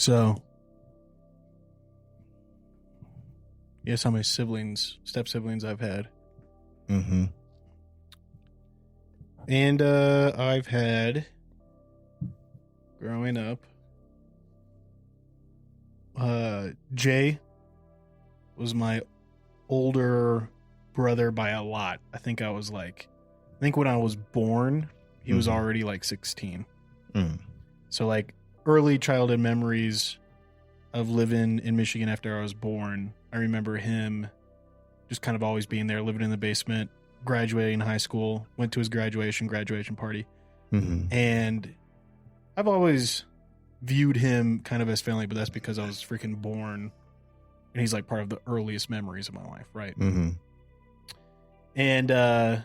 So, guess how many step siblings I've had. Mm-hmm. And I've had, growing up, Jay was my older brother by a lot. I think when I was born, he was already like 16. Mm. So like early childhood memories of living in Michigan after I was born. I remember him just kind of always being there, living in the basement, graduating high school, went to his graduation party. Mm-hmm. And I've always viewed him kind of as family, but that's because I was freaking born and he's like part of the earliest memories of my life. Right. Mm-hmm. And,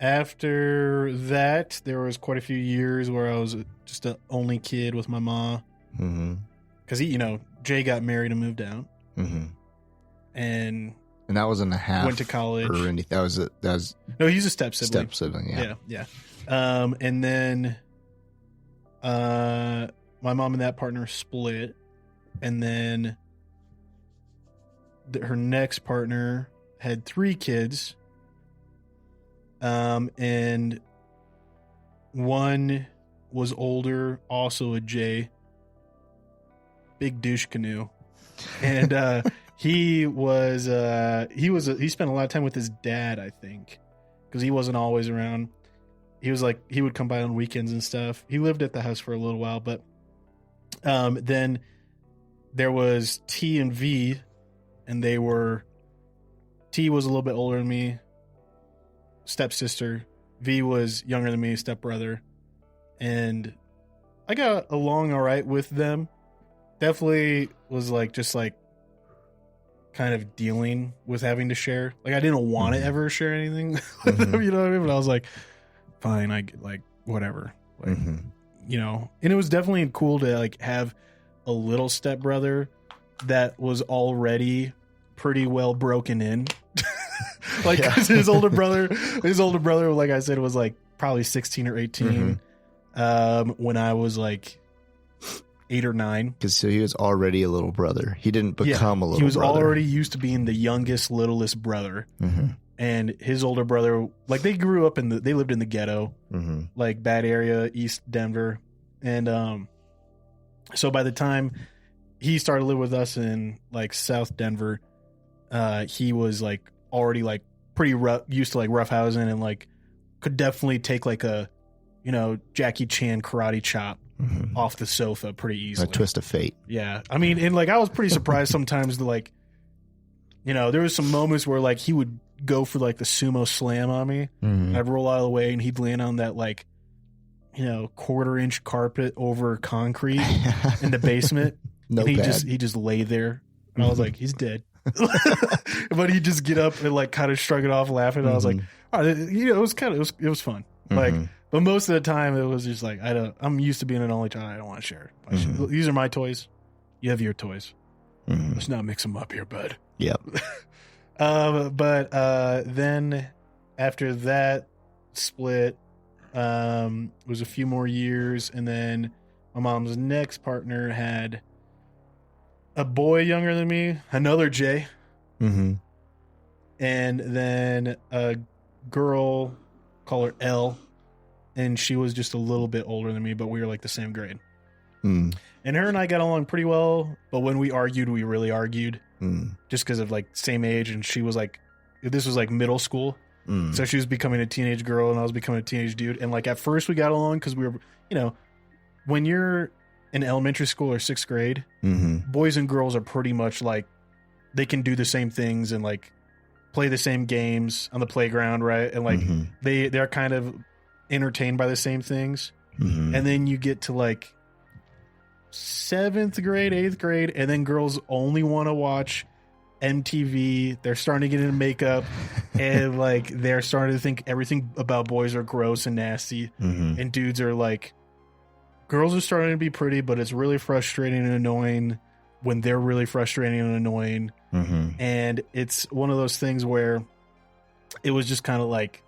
after that, there was quite a few years where I was just the only kid with my mom. Mm-hmm. Cause Jay got married and moved out. Mm-hmm. And that wasn't a half. Went to college. Or anything. That was. No, he's a step sibling. Step sibling. Yeah. And then, my mom and that partner split, and then her next partner had 3 kids. And one was older, also a J, big douche canoe. And, he spent a lot of time with his dad, I think, because he wasn't always around. He was like, he would come by on weekends and stuff. He lived at the house for a little while, but, then there was T and V, and T was a little bit older than me, stepsister. V was younger than me, stepbrother. And I got along all right with them. Definitely was like, just like kind of dealing with having to share. Like I didn't want to ever share anything with them, you know what I mean? But I was like, fine, I like whatever. Like, and it was definitely cool to like have a little stepbrother that was already pretty well broken in. Like, cause his older brother, like I said, was like probably 16 or 18 when I was like 8 or 9. Because so he was already a little brother. He didn't become a little brother. He was already used to being the youngest, littlest brother. And his older brother, like they grew up they lived in the ghetto, like bad area, East Denver. And so by the time he started living with us in like South Denver, he was like already like pretty rough, used to like rough housing, and like could definitely take like a, Jackie Chan karate chop off the sofa pretty easily. A twist of fate. Yeah. I mean, and like I was pretty surprised sometimes that like, there was some moments where like he would go for like the sumo slam on me. And I'd roll out of the way and he'd land on that like, 1/4-inch carpet over concrete in the basement. No, and he just lay there. And I was like, he's dead. But he'd just get up and like kind of shrug it off laughing. And I was like, oh, it was fun. Like, but most of the time it was just like, I'm used to being an only child. I don't want to share. These are my toys. You have your toys. Let's not mix them up here, bud. Yep. But then after that split, was a few more years, and then my mom's next partner had a boy younger than me, another J, and then a girl, call her L, and she was just a little bit older than me, but we were like the same grade. And her and I got along pretty well, but when we argued, we really argued, just because of like same age, and she was like, this was like middle school. So she was becoming a teenage girl and I was becoming a teenage dude. And like at first we got along because we were, when you're in elementary school or 6th grade, boys and girls are pretty much like, they can do the same things and like play the same games on the playground, right? And like they're kind of entertained by the same things. And then you get to like 7th grade, 8th grade, and then girls only want to watch MTV. They're starting to get into makeup and like they're starting to think everything about boys are gross and nasty, and dudes are like, girls are starting to be pretty, but it's really frustrating and annoying when they're really frustrating and annoying. And it's one of those things where it was just kind of like,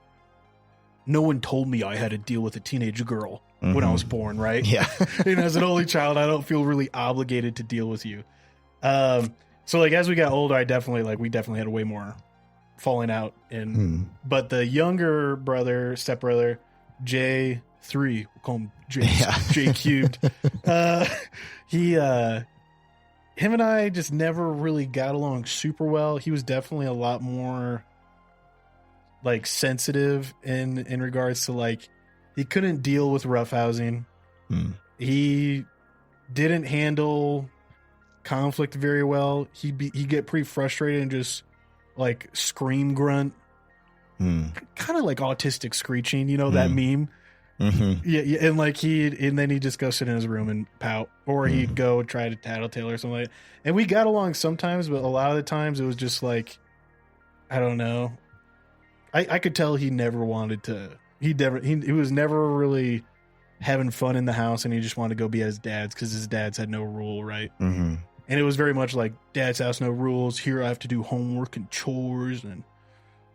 no one told me I had to deal with a teenage girl when I was born, right? Yeah. And as an only child, I don't feel really obligated to deal with you. So like as we got older, we definitely had way more falling out. But the younger brother, stepbrother, J3, we'll call him J cubed. Him and I just never really got along super well. He was definitely a lot more like sensitive in regards to like he couldn't deal with roughhousing. He didn't handle conflict very well. He'd get pretty frustrated and just like scream grunt, kind of like autistic screeching. You know that meme. Yeah, and like and then he'd just go sit in his room and pout, or he'd go try to tattletale or something like that. And we got along sometimes, but a lot of the times it was just like, I don't know. I could tell he never wanted to. He was never really having fun in the house, and he just wanted to go be at his dad's because his dad's had no rule, right? And it was very much like dad's house, no rules. Here I have to do homework and chores and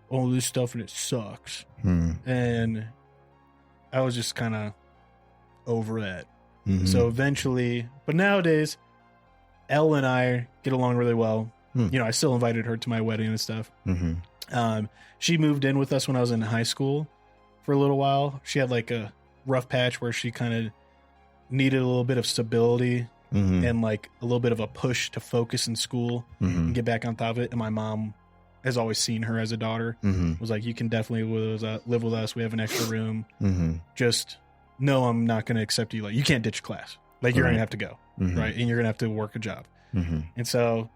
all this stuff, and it sucks. And I was just kind of over that. So eventually, but nowadays, Elle and I get along really well. You know, I still invited her to my wedding and stuff. She moved in with us when I was in high school for a little while. She had like a rough patch where she kind of needed a little bit of stability and like a little bit of a push to focus in school and get back on top of it. And my mom has always seen her as a daughter. Was like, you can definitely live with us. We have an extra room. Just no, I'm not going to accept you. Like, you can't ditch class. Like, you're going to have to go, right? And you're going to have to work a job. And so,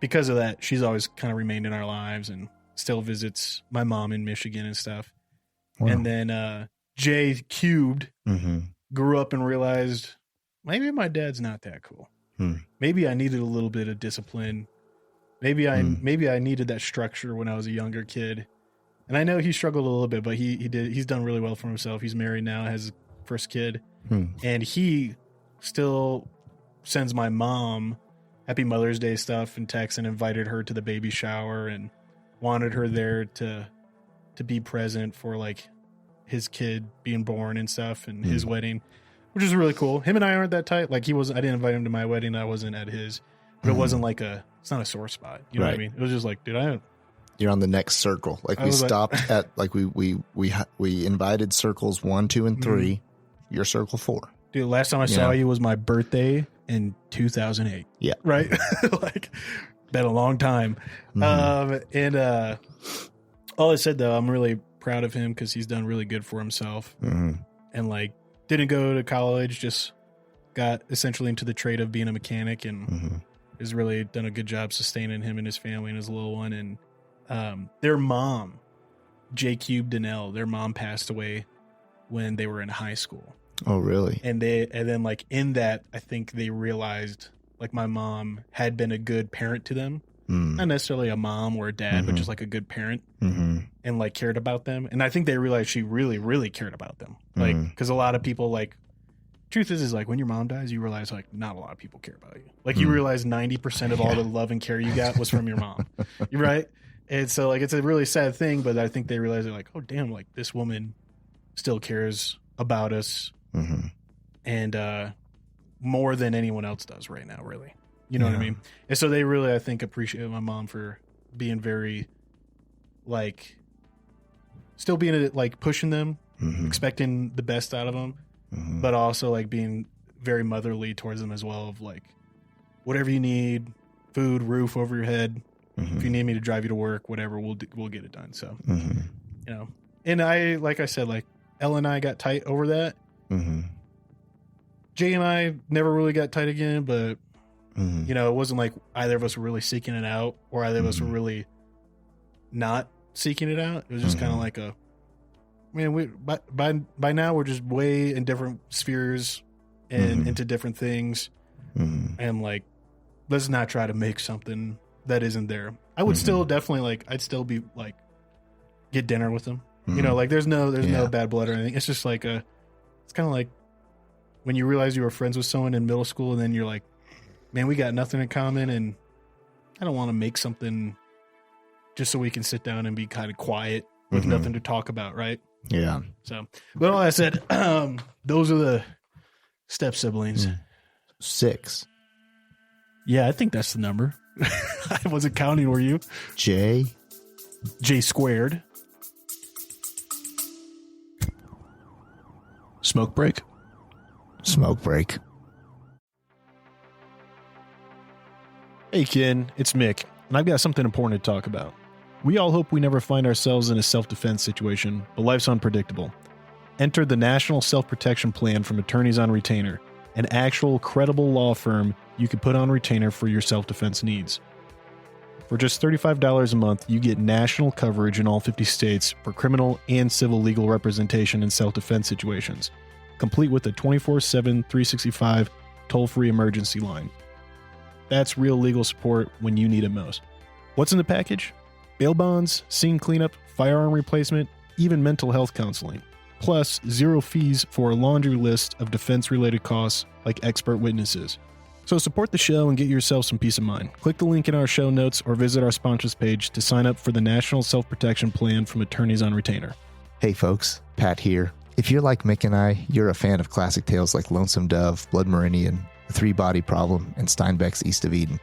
because of that, she's always kind of remained in our lives and still visits my mom in Michigan and stuff. Wow. And then J cubed grew up and realized maybe my dad's not that cool. Maybe I needed a little bit of discipline. Maybe I needed that structure when I was a younger kid. And I know he struggled a little bit, but he's done really well for himself. He's married now, has his first kid. And he still sends my mom Happy Mother's Day stuff and texts and invited her to the baby shower and wanted her there to be present for like his kid being born and stuff and his wedding, which is really cool. Him and I aren't that tight. Like I didn't invite him to my wedding. I wasn't at his, but it wasn't like it's not a sore spot. You know what I mean? It was just like, dude, you're on the next circle. Like we stopped at like we invited circles 1, 2, and 3. You're circle 4. Dude, last time I saw you was my birthday in 2008. Yeah. Right? Like, been a long time. And all I said, though, I'm really proud of him because he's done really good for himself. And, like, didn't go to college, just got essentially into the trade of being a mechanic and has really done a good job sustaining him and his family and his little one. And their mom, J Cubed and L, their mom passed away when they were in high school. Oh, really? And then like in that, I think they realized like my mom had been a good parent to them, not necessarily a mom or a dad, but just like a good parent and like cared about them. And I think they realized she really, really cared about them. Like, because a lot of people like, truth is like when your mom dies, you realize like not a lot of people care about you. Like you realize 90% of all the love and care you got was from your mom. You're right. And so like, it's a really sad thing, but I think they realize they're like, oh damn, like this woman still cares about us. And more than anyone else does right now, really. You know what I mean? And so they really, I think, appreciate my mom for being very, like, still being, like, pushing them, expecting the best out of them, but also, like, being very motherly towards them as well of, like, whatever you need, food, roof over your head, if you need me to drive you to work, whatever, we'll get it done. So, you know. And I, like I said, like, Elle and I got tight over that. Jay and I never really got tight again, but you know, it wasn't like either of us were really seeking it out or either of us were really not seeking it out. It was just kind of like by now we're just way in different spheres and into different things. And like, let's not try to make something that isn't there. I would still definitely like, I'd still be like, get dinner with them. You know, like there's no bad blood or anything. It's just like it's kind of like when you realize you were friends with someone in middle school and then you're like, man, we got nothing in common and I don't want to make something just so we can sit down and be kind of quiet with nothing to talk about, right? Yeah. So, but all that said, those are the step siblings. 6. Yeah, I think that's the number. I wasn't counting, were you? J squared. Smoke break. Smoke break. Hey, Ken, it's Mick, and I've got something important to talk about. We all hope we never find ourselves in a self-defense situation, but life's unpredictable. Enter the National Self-Protection Plan from Attorneys on Retainer, an actual credible law firm you can put on retainer for your self-defense needs. For just $35 a month, you get national coverage in all 50 states for criminal and civil legal representation in self-defense situations, complete with a 24/7, 365 toll-free emergency line. That's real legal support when you need it most. What's in the package? Bail bonds, scene cleanup, firearm replacement, even mental health counseling. Plus, 0 fees for a laundry list of defense-related costs like expert witnesses. So support the show and get yourself some peace of mind. Click the link in our show notes or visit our sponsors page to sign up for the National Self-Protection Plan from Attorneys on Retainer. Hey folks, Pat here. If you're like Mick and I, you're a fan of classic tales like Lonesome Dove, Blood Meridian, The Three-Body Problem, and Steinbeck's East of Eden.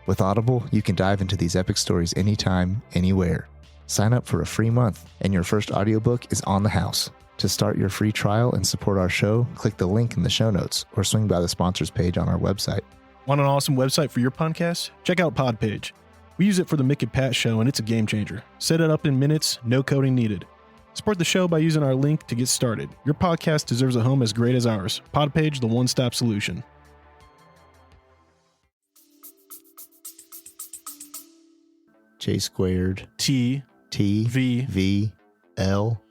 With Audible, you can dive into these epic stories anytime, anywhere. Sign up for a free month, and your first audiobook is on the house. To start your free trial and support our show, click the link in the show notes or swing by the sponsors page on our website. Want an awesome website for your podcast? Check out Podpage. We use it for the Mick Pat show, and it's a game changer. Set it up in minutes, no coding needed. Support the show by using our link to get started. Your podcast deserves a home as great as ours. Podpage, the one-stop solution. J squared. T. V. L.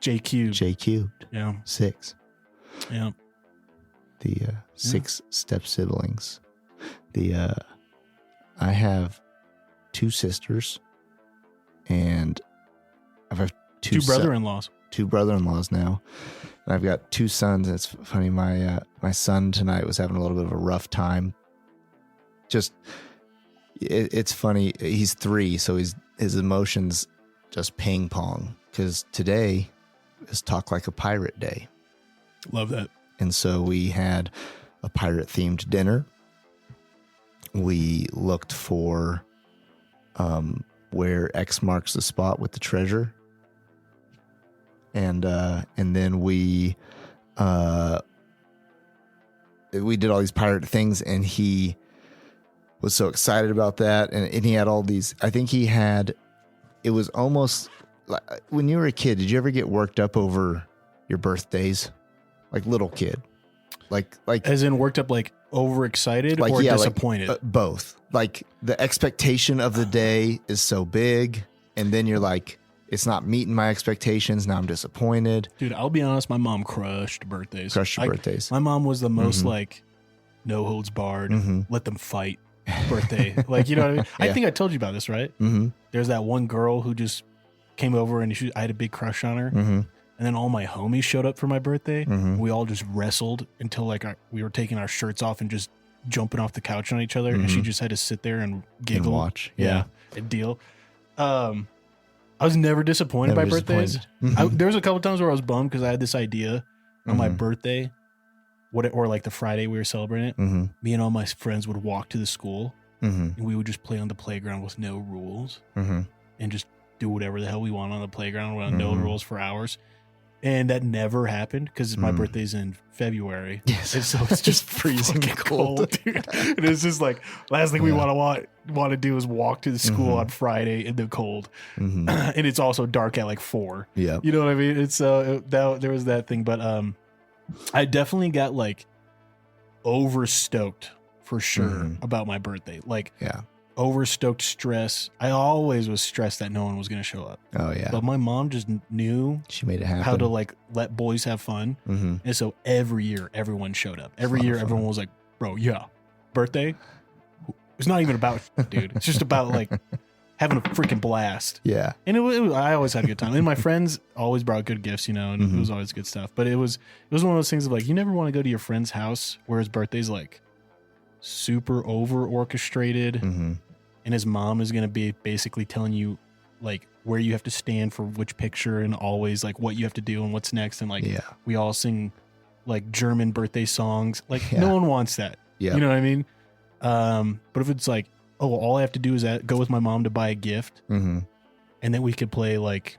J cubed. J cubed. Yeah. 6. Yeah. The 6 step siblings. I have 2 sisters, and I have 2 brother-in-laws. 2 brother-in-laws now, and I've got 2 sons. And it's funny. My son tonight was having a little bit of a rough time. It's funny. He's 3, so his emotions just ping pong, because today is Talk Like a Pirate Day. Love that. And so we had a pirate themed dinner. We looked for where X marks the spot with the treasure. And then we did all these pirate things, and he was so excited about that. And he had all these, I think it was almost like when you were a kid, did you ever get worked up over your birthdays? Like little kid, like as in worked up, like overexcited, or disappointed? Like, both. Like the expectation of the day is so big, and then you're like, it's not meeting my expectations. Now I'm disappointed. Dude, I'll be honest. My mom crushed birthdays. Birthdays. My mom was the most like no holds barred. Let them fight birthday. Like, you know what I mean? Yeah. I think I told you about this, right? There's that one girl who just came over, and I had a big crush on her. And then all my homies showed up for my birthday. We all just wrestled until like we were taking our shirts off and just jumping off the couch on each other. And she just had to sit there and giggle. And watch. Yeah. And deal. I was never disappointed by birthdays. There was a couple times where I was bummed because I had this idea on my birthday, or like the Friday we were celebrating it. Me and all my friends would walk to the school and we would just play on the playground with no rules and just do whatever the hell we want on the playground with no rules for hours. And that never happened because my birthday's in February. Yes. And so it's just freezing cold, dude. And it's just like, last thing we want to do is walk to the school on Friday in the cold. And it's also dark at like 4. Yeah. You know what I mean? It's there was that thing. But I definitely got like overstoked for sure about my birthday. Like, overstoked stress. I always was stressed that no one was going to show up. Oh yeah. But my mom just knew she made it happen. How to like let boys have fun. And so every year everyone showed up. Every year everyone was like, bro, birthday. It's not even about dude. It's just about like having a freaking blast. Yeah. And I always had a good time. And my friends always brought good gifts, you know, and it was always good stuff. But it was one of those things of like, you never want to go to your friend's house where his birthday's like super over orchestrated and his mom is going to be basically telling you like where you have to stand for which picture and always like what you have to do and what's next. And like, we all sing like German birthday songs. Like no one wants that. You know what I mean? But if it's like, oh, all I have to do is go with my mom to buy a gift, and then we could play like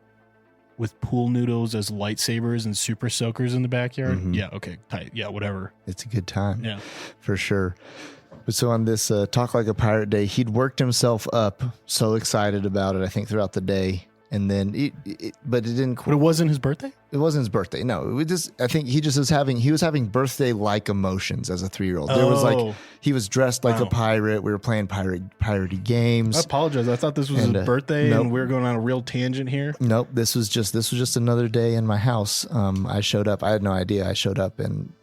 with pool noodles as lightsabers and super soakers in the backyard. Yeah. Okay. Tight. Yeah. Whatever. It's a good time. Yeah. For sure. But so on this Talk Like a Pirate Day, he'd worked himself up, so excited about it, I think, throughout the day. And then, but it didn't. But it wasn't his birthday? It wasn't his birthday. No, I think he was having birthday-like emotions as a 3-year-old. There was like, he was dressed like a pirate. We were playing piratey games. I apologize. I thought this was his birthday and we were going on a real tangent here. Nope. This was just another day in my house. I showed up. I had no idea. I showed up and,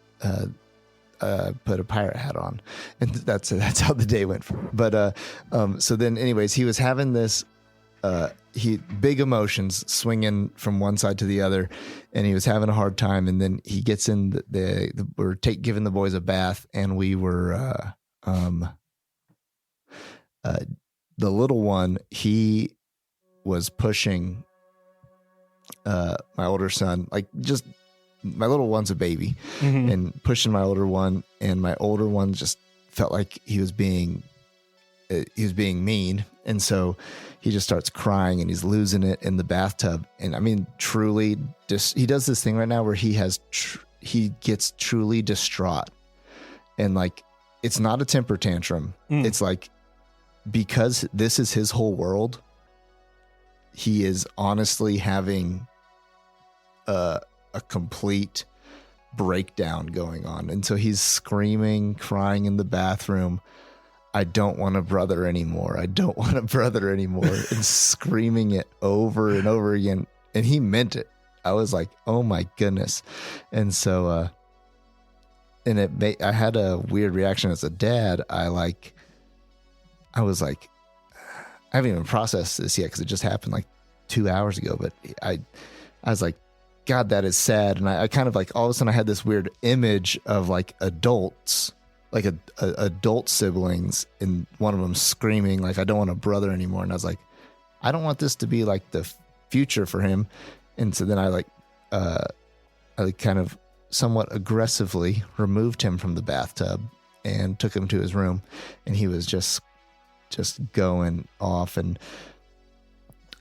put a pirate hat on, and that's how the day went. But so then, anyways, he was having this big emotions swinging from one side to the other, and he was having a hard time. And then he gets in we're giving the boys a bath, and we were the little one. He was pushing my older son, like just. My little one's a baby, and pushing my older one, and my older one just felt like he was being mean, and so he just starts crying and he's losing it in the bathtub. And I mean, truly, he does this thing right now where he gets truly distraught, and like it's not a temper tantrum. It's like, because this is his whole world, he is honestly having a complete breakdown going on. And so he's screaming, crying in the bathroom, I don't want a brother anymore. I don't want a brother anymore. And screaming it over and over again. And he meant it. I was like, oh my goodness. And so, I had a weird reaction as a dad. I was like, I haven't even processed this yet, because it just happened like 2 hours ago. But I was like, God, that is sad. And I kind of like, all of a sudden I had this weird image of like adults, like adult siblings, and one of them screaming like, I don't want a brother anymore. And I was like, I don't want this to be like the future for him. And so then I kind of somewhat aggressively removed him from the bathtub and took him to his room, and he was just going off. And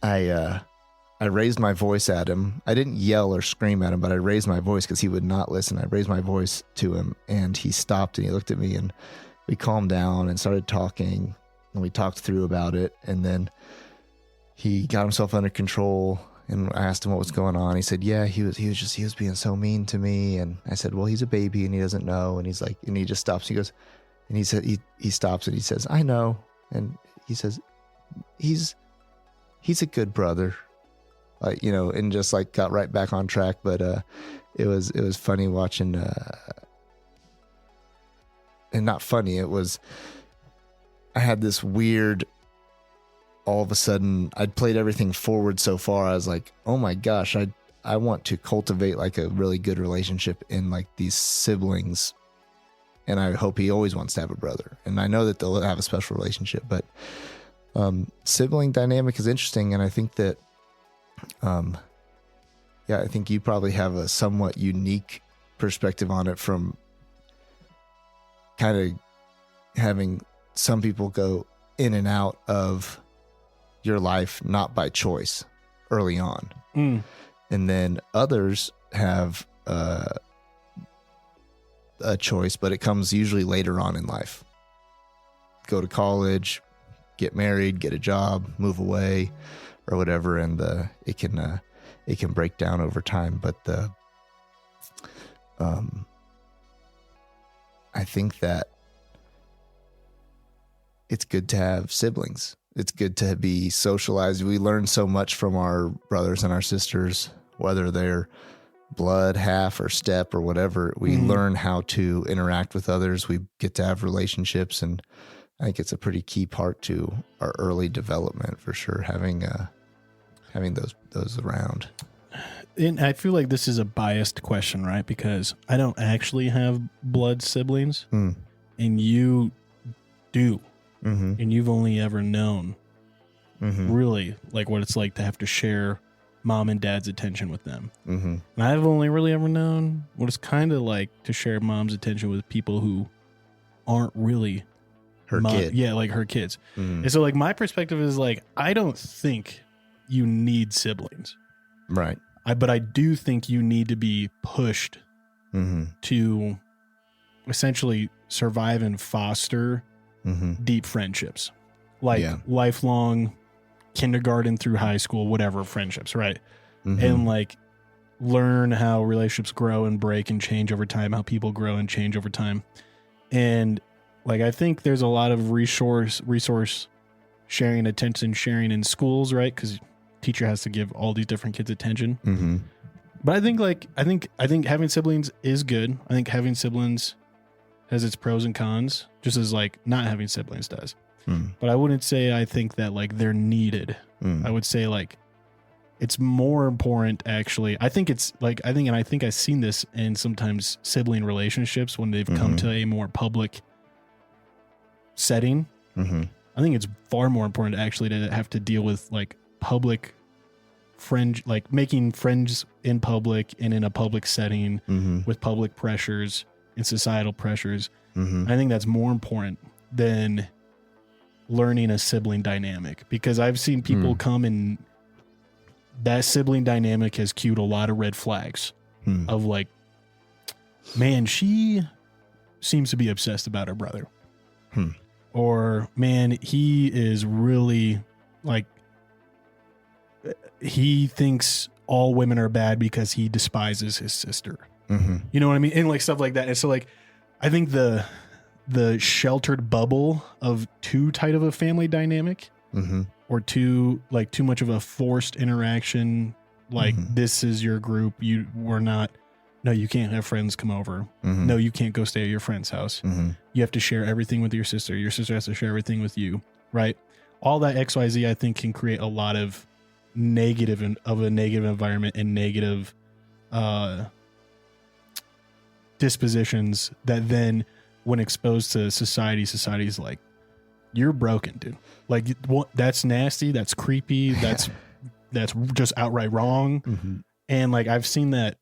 I raised my voice at him. I didn't yell or scream at him, but I raised my voice because he would not listen. I raised my voice to him, and he stopped and he looked at me, and we calmed down and started talking, and we talked through about it. And then he got himself under control, and I asked him what was going on. He said, yeah, he was being so mean to me. And I said, well, he's a baby and he doesn't know. And he's like, and he just stops. He goes, and he said, he stops and he says, I know. And he says, he's a good brother. And just like got right back on track. But it was funny watching, and not funny. I had this weird, all of a sudden I'd played everything forward so far. I was like, oh my gosh, I want to cultivate like a really good relationship in like these siblings. And I hope he always wants to have a brother. And I know that they'll have a special relationship, but sibling dynamic is interesting. And I think that, I think you probably have a somewhat unique perspective on it, from kind of having some people go in and out of your life, not by choice early on. And then others have a choice, but it comes usually later on in life. Go to college, get married, get a job, move away, or whatever, and it can break down over time. But I think that it's good to have siblings. It's good to be socialized. We learn so much from our brothers and our sisters, whether they're blood, half, or step, or whatever. We learn how to interact with others. We get to have relationships, and I think it's a pretty key part to our early development, for sure, having those around. And I feel like this is a biased question, right? Because I don't actually have blood siblings, and you do. And you've only ever known really like what it's like to have to share mom and dad's attention with them. And I've only really ever known what it's kind of like to share mom's attention with people who aren't really her kid. Yeah, like her kids. And so like my perspective is like, I don't think you need siblings. Right. But I do think you need to be pushed to essentially survive and foster deep friendships, like lifelong kindergarten through high school, whatever friendships, right? And like learn how relationships grow and break and change over time, how people grow and change over time. And like, I think there's a lot of resource sharing and attention sharing in schools, right? Because teacher has to give all these different kids attention. But I think having siblings is good. I think having siblings has its pros and cons, just as like not having siblings does. But I wouldn't say I think that like they're needed. I would say like it's more important actually. I think I've seen this in sometimes sibling relationships when they've come to a more public setting. I think it's far more important actually to have to deal with like public friend, like making friends in public and in a public setting with public pressures and societal pressures. I think that's more important than learning a sibling dynamic, because I've seen people come and that sibling dynamic has cued a lot of red flags of like, man, she seems to be obsessed about her brother. Or man, he is really like, he thinks all women are bad because he despises his sister. You know what I mean? And like stuff like that. And so like, I think the sheltered bubble of too tight of a family dynamic or too much of a forced interaction. Like this is your group. No, you can't have friends come over. No, you can't go stay at your friend's house. You have to share everything with your sister. Your sister has to share everything with you. Right. All that XYZ, I think, can create a lot of negative environment and negative, dispositions that then when exposed to society's like, you're broken, dude. Like that's nasty. That's creepy. That's just outright wrong. And like, I've seen that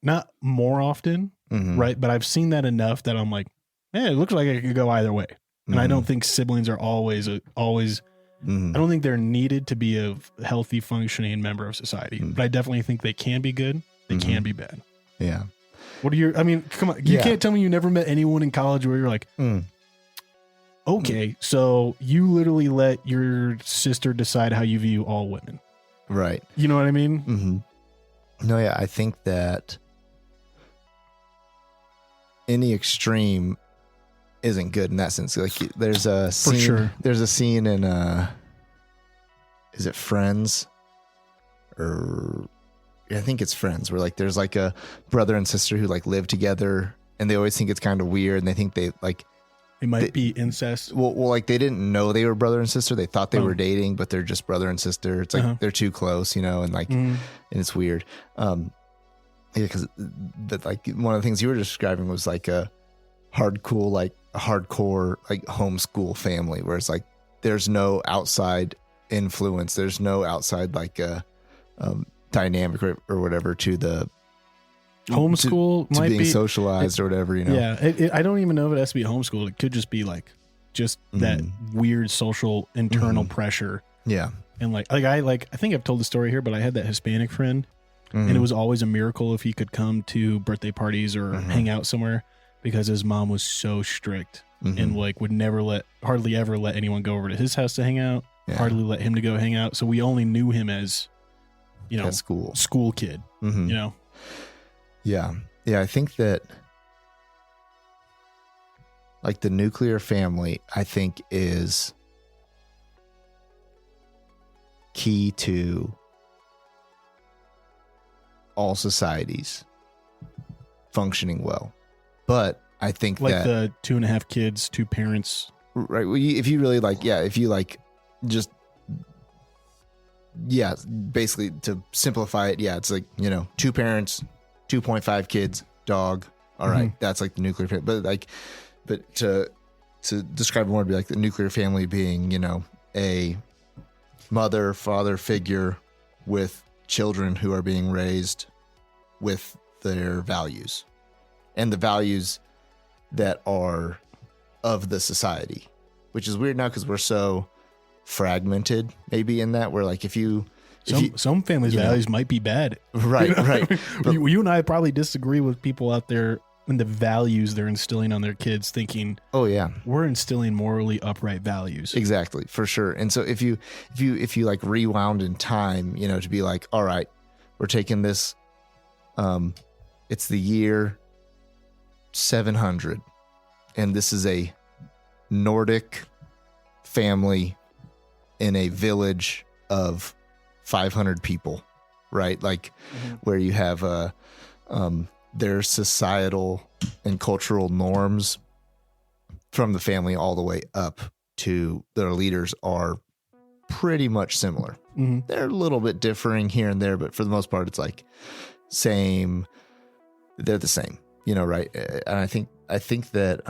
not more often. Right. But I've seen that enough that I'm like, man, it looks like it could go either way. And I don't think siblings are always, I don't think they're needed to be a healthy functioning member of society, but I definitely think they can be good. They can be bad. Yeah. Come on. You can't tell me you never met anyone in college where you're like, okay, so you literally let your sister decide how you view all women. Right. You know what I mean? No, yeah. I think that any extreme isn't good in that sense. Like there's a scene, for sure. There's a scene in, is it Friends? Or I think it's Friends, where like there's like a brother and sister who like live together, and they always think it's kind of weird, and they think they might be incest. Well, like they didn't know they were brother and sister. They thought they were dating, but they're just brother and sister. It's like they're too close, and like, and it's weird. Because like one of the things you were describing was like a hardcore like homeschool family, where it's like there's no outside influence, there's no outside like dynamic or whatever to the homeschool to might being be socialized or whatever, Yeah, I don't even know if it has to be homeschooled. It could just be like that weird social internal pressure. Yeah, and I think I've told the story here, but I had that Hispanic friend, and it was always a miracle if he could come to birthday parties or hang out somewhere, because his mom was so strict and like would hardly ever let anyone go over to his house to hang out. Hardly let him to go hang out. So we only knew him as, school kid. Yeah. I think that like the nuclear family, I think, is key to all societies functioning well. But I think like that the 2.5 kids, 2 parents, right? Well, if you really basically to simplify it, it's like 2 parents, 2.5 kids, dog. All right, that's like the nuclear family. But to describe more, it'd be like the nuclear family being a mother, father figure with children who are being raised with their values and the values that are of the society, which is weird now because we're so fragmented maybe in that we're like, some families' values might be bad. Right, right. But you and I probably disagree with people out there and the values they're instilling on their kids, thinking, oh yeah, we're instilling morally upright values. Exactly, for sure. And so if you like rewound in time, to be like, all right, we're taking this, it's the year 700, and this is a Nordic family in a village of 500 people, right? Like where you have their societal and cultural norms from the family all the way up to their leaders are pretty much similar. They're a little bit differing here and there, but for the most part, it's like same. They're the same, right? And I think that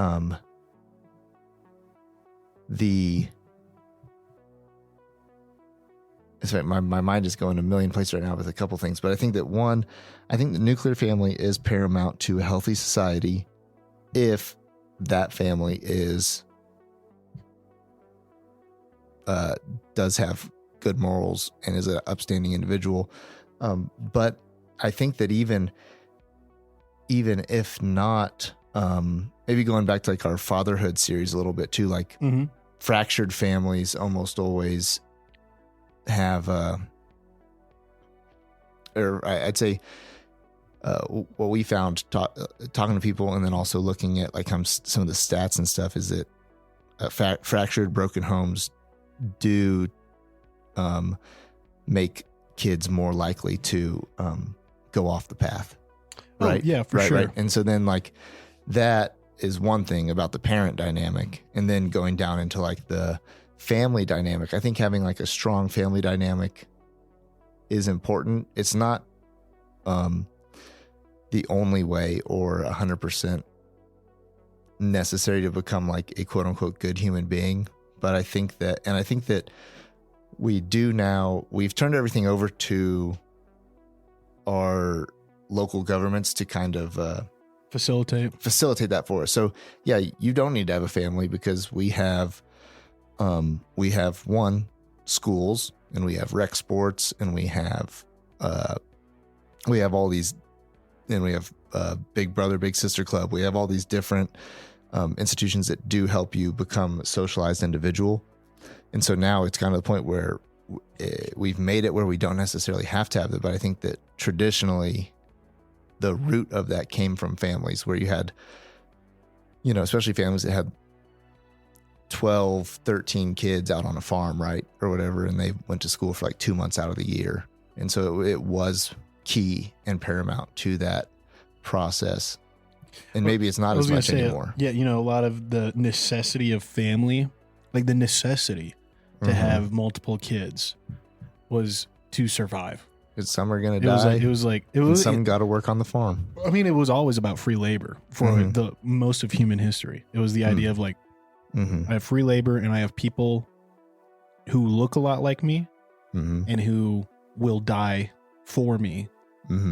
my mind is going a million places right now with a couple things, but I think that I think the nuclear family is paramount to a healthy society if that family does have good morals and is an upstanding individual. But I think that even if not, maybe going back to like our fatherhood series a little bit too, like fractured families almost always have, or I'd say, what we found talking to people and then also looking at like some of the stats and stuff is that fractured, broken homes do make kids more likely to go off the path. Right. Oh, yeah, for sure. Right. And so then like that is one thing about the parent dynamic, and then going down into like the family dynamic. I think having like a strong family dynamic is important. It's not the only way or 100% necessary to become like a quote unquote good human being. But I think that we do now, we've turned everything over to our local governments to kind of facilitate that for us. So yeah, you don't need to have a family because we have schools, and we have rec sports, and we have all these, and we have Big Brother, Big Sister Club. We have all these different institutions that do help you become a socialized individual. And so now it's kind of the point where we've made it where we don't necessarily have to have it. But I think that traditionally the root of that came from families where you had, especially families that had 12, 13 kids out on a farm, right? Or whatever. And they went to school for like 2 months out of the year. And so it was key and paramount to that process. And maybe it's not as much anymore. Yeah. A lot of the necessity of family, like the necessity to have multiple kids was to survive. Because some are going to die. Some got to work on the farm. I mean, it was always about free labor for the most of human history. It was the idea of like, I have free labor and I have people who look a lot like me and who will die for me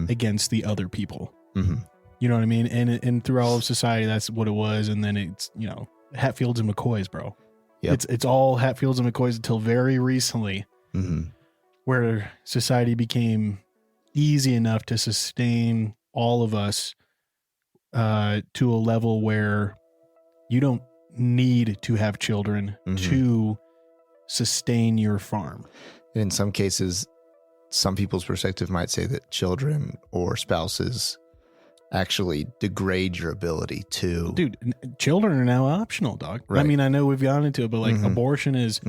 against the other people. You know what I mean? And through all of society, that's what it was. And then it's, Hatfields and McCoys, bro. Yep. It's all Hatfields and McCoys until very recently, where society became easy enough to sustain all of us to a level where you don't need to have children to sustain your farm. And in some cases, some people's perspective might say that children or spouses actually degrade your ability to... Dude, children are now optional, dog. Right. I mean, I know we've gone into it, but like abortion is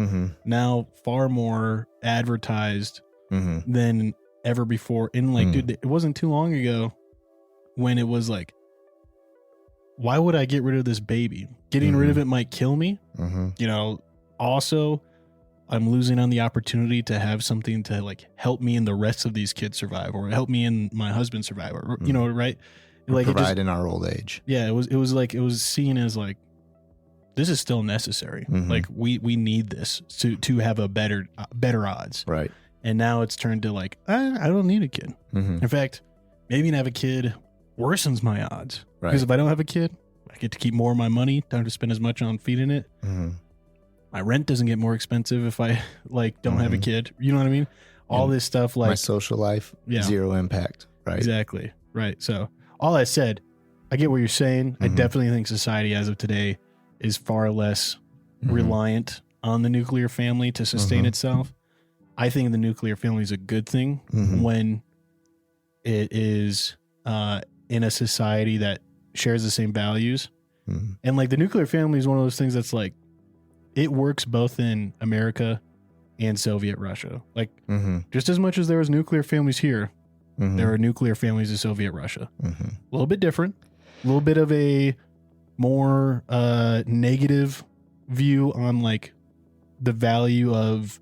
now far more advertised than ever before. And like, dude, it wasn't too long ago when it was like, why would I get rid of this baby? Getting rid of it might kill me. Also, I'm losing on the opportunity to have something to like help me and the rest of these kids survive, or help me and my husband survive, or, right? Like provide in our old age. Yeah, it was seen as like this is still necessary. Mhm. Like we need this to have a better odds. Right. And now it's turned to like, I don't need a kid. Mm-hmm. In fact, maybe to have a kid worsens my odds. Right. Because if I don't have a kid, I get to keep more of my money, don't have to spend as much on feeding it. Mm-hmm. My rent doesn't get more expensive if I like don't have a kid. You know what I mean? All And this stuff like my social life, zero impact. Right. Exactly. Right. So all that said, I get what you're saying. I definitely think society as of today is far less reliant on the nuclear family to sustain itself. I think the nuclear family is a good thing when it is in a society that shares the same values. And like the nuclear family is one of those things that's like, it works both in America and Soviet Russia. Like just as much as there was nuclear families here, there are nuclear families in Soviet Russia. A little bit different, a little bit of a more negative view on like the value of